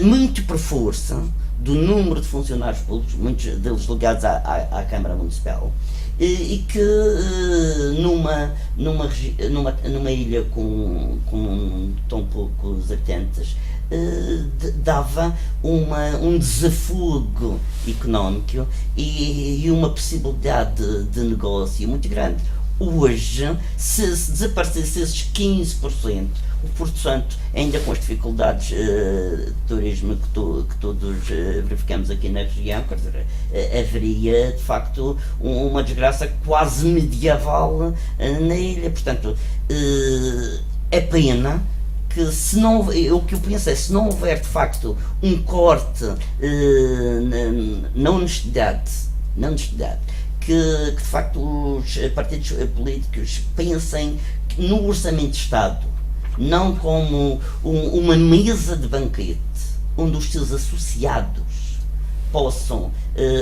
Muito por força do número de funcionários públicos, muitos deles ligados à Câmara Municipal, e que numa ilha com tão poucos habitantes dava um desafogo económico e uma possibilidade de negócio muito grande. hoje, se desaparecesse esses 15%, o Porto Santo, ainda com as dificuldades de turismo que todos verificamos aqui na região, quer dizer, haveria de facto uma desgraça quase medieval na ilha. Portanto, é pena que, se não, o que eu penso é, se não houver de facto um corte na honestidade, que de facto os partidos políticos pensem no orçamento de Estado não como uma mesa de banquete onde os seus associados possam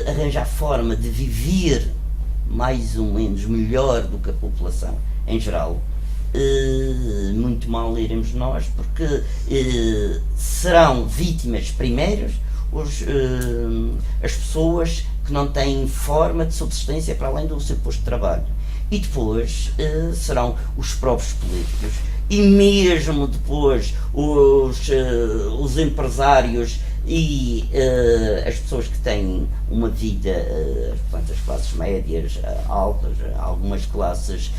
arranjar forma de viver mais ou menos melhor do que a população em geral. Muito mal iremos nós, porque serão vítimas primeiras as pessoas que não têm forma de subsistência para além do seu posto de trabalho, e depois serão os próprios políticos, e mesmo depois os empresários e as pessoas que têm uma vida, portanto, as classes médias, altas, algumas classes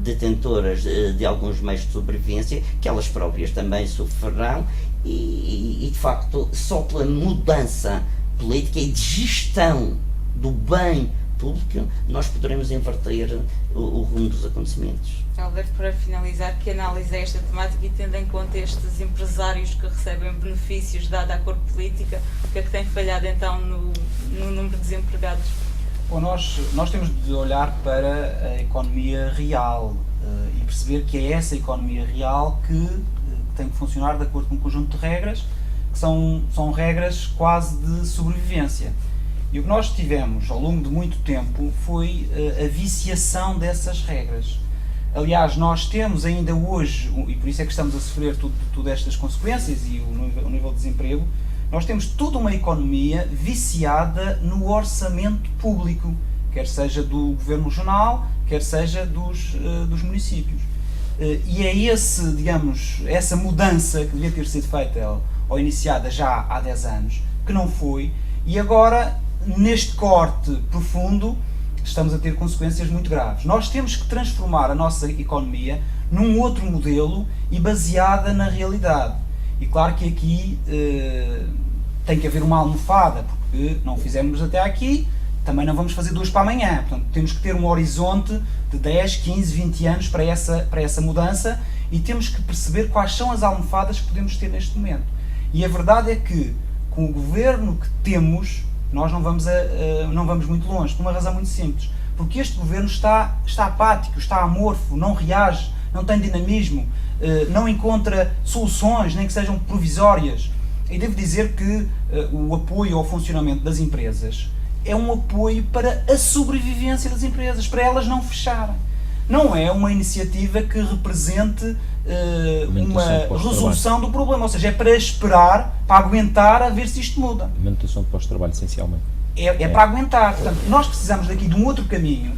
detentoras de alguns meios de sobrevivência, que elas próprias também sofrerão, e de facto só pela mudança política e de gestão do bem público nós poderemos inverter o rumo dos acontecimentos. Alberto, para finalizar, que análise é esta temática, e tendo em conta estes empresários que recebem benefícios dada a cor política, o que é que tem falhado então no número de desempregados? Bom, nós temos de olhar para a economia real e perceber que é essa economia real que tem que funcionar de acordo com um conjunto de regras, que são regras quase de sobrevivência. E o que nós tivemos ao longo de muito tempo foi a viciação dessas regras. Aliás, nós temos ainda hoje, e por isso é que estamos a sofrer todas estas consequências e o nível de desemprego, nós temos toda uma economia viciada no orçamento público, quer seja do governo regional, quer seja dos municípios. E é essa mudança que devia ter sido feita ou iniciada já há 10 anos, que não foi, e agora, neste corte profundo, estamos a ter consequências muito graves. Nós temos que transformar a nossa economia num outro modelo e baseada na realidade. E claro que aqui tem que haver uma almofada, porque não o fizemos até aqui, também não vamos fazer 2 para amanhã. Portanto, temos que ter um horizonte de 10, 15, 20 anos para essa mudança, e temos que perceber quais são as almofadas que podemos ter neste momento. E a verdade é que, com o governo que temos, nós não vamos muito longe, por uma razão muito simples. Porque este governo está apático, está amorfo, não reage, não tem dinamismo, não encontra soluções, nem que sejam provisórias. E devo dizer que o apoio ao funcionamento das empresas é um apoio para a sobrevivência das empresas, para elas não fecharem. Não é uma iniciativa que represente uma resolução do problema, ou seja, é para esperar, para aguentar a ver se isto muda. Manutenção de pós-trabalho, essencialmente. É para aguentar. Portanto, nós precisamos daqui de um outro caminho,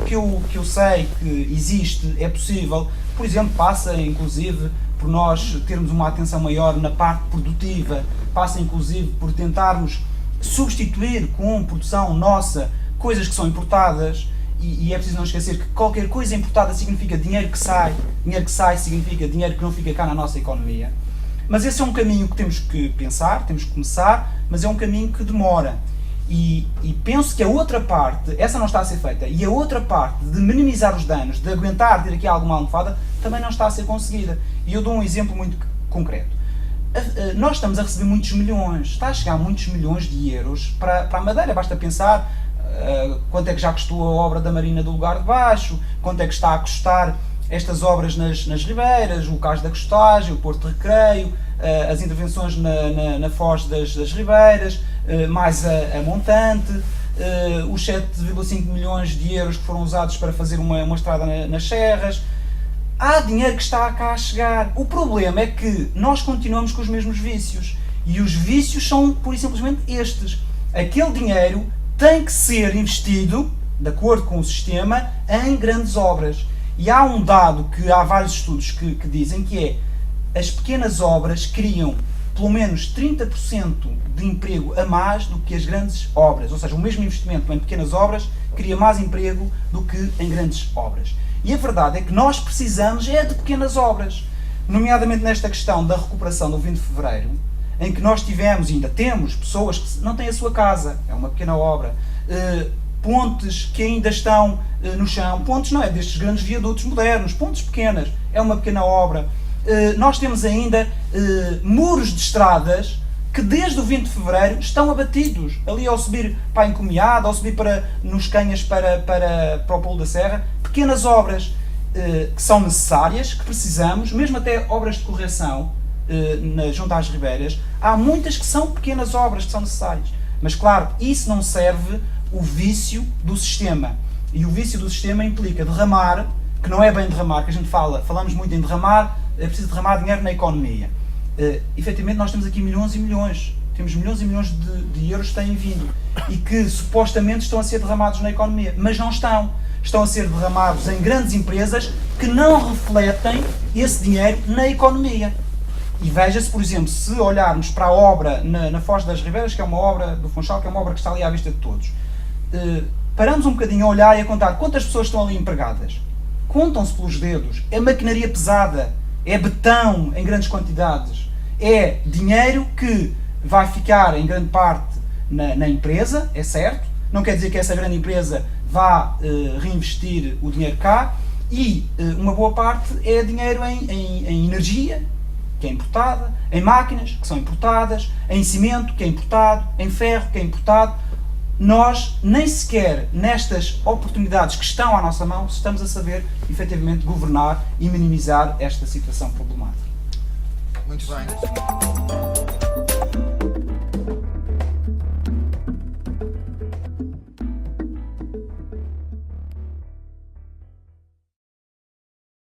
que eu sei que existe, é possível. Por exemplo, passa inclusive por nós termos uma atenção maior na parte produtiva, passa inclusive por tentarmos substituir com produção nossa coisas que são importadas, e é preciso não esquecer que qualquer coisa importada significa dinheiro que sai significa dinheiro que não fica cá na nossa economia. Mas esse é um caminho que temos que pensar, temos que começar, mas é um caminho que demora. E penso que a outra parte, essa não está a ser feita, e a outra parte de minimizar os danos, de aguentar ter aqui alguma almofada, também não está a ser conseguida. E eu dou um exemplo muito concreto. Nós estamos a receber muitos milhões, está a chegar muitos milhões de euros para a Madeira. Basta pensar quanto é que já custou a obra da Marina do Lugar de Baixo, quanto é que está a custar estas obras nas ribeiras, o Cais da Costagem, o Porto de Recreio, as intervenções na foz das ribeiras, mais a montante, os 7,5 milhões de euros que foram usados para fazer uma estrada nas serras. Há dinheiro que está cá a chegar. O problema é que nós continuamos com os mesmos vícios. E os vícios são, pura e simplesmente, estes. Aquele dinheiro tem que ser investido, de acordo com o sistema, em grandes obras. E há um dado que há vários estudos que dizem que é: as pequenas obras criam pelo menos 30% de emprego a mais do que as grandes obras. Ou seja, o mesmo investimento em pequenas obras cria mais emprego do que em grandes obras. E a verdade é que nós precisamos de pequenas obras, nomeadamente nesta questão da recuperação do 20 de Fevereiro, em que nós tivemos e ainda temos pessoas que não têm a sua casa, é uma pequena obra, pontes que ainda estão no chão, pontes não é destes grandes viadutos modernos, pontes pequenas, é uma pequena obra. Nós temos ainda muros de estradas que desde o 20 de Fevereiro estão abatidos, ali ao subir para a Encomiada, ao subir nos Canhas para o Pulo da Serra, pequenas obras que são necessárias, que precisamos, mesmo até obras de correção junto às ribeiras, há muitas que são pequenas obras que são necessárias. Mas claro, isso não serve o vício do sistema. E o vício do sistema implica derramar, que não é bem derramar, que a gente falamos muito em derramar, é preciso derramar dinheiro na economia. Efetivamente nós temos aqui milhões e milhões, temos milhões e milhões de euros que têm vindo e que supostamente estão a ser derramados na economia, mas não estão. Estão a ser derramados em grandes empresas que não refletem esse dinheiro na economia. E veja-se, por exemplo, se olharmos para a obra na Foz das Ribeiras, que é uma obra do Funchal, que é uma obra que está ali à vista de todos, paramos um bocadinho a olhar e a contar quantas pessoas estão ali empregadas. Contam-se pelos dedos. É maquinaria pesada, é betão em grandes quantidades, é dinheiro que vai ficar em grande parte na empresa, é certo, não quer dizer que essa grande empresa vá reinvestir o dinheiro cá, e uma boa parte é dinheiro em energia, que é importada, em máquinas, que são importadas, em cimento, que é importado, em ferro, que é importado. Nós nem sequer nestas oportunidades que estão à nossa mão estamos a saber efetivamente governar e minimizar esta situação problemática. Muito bem.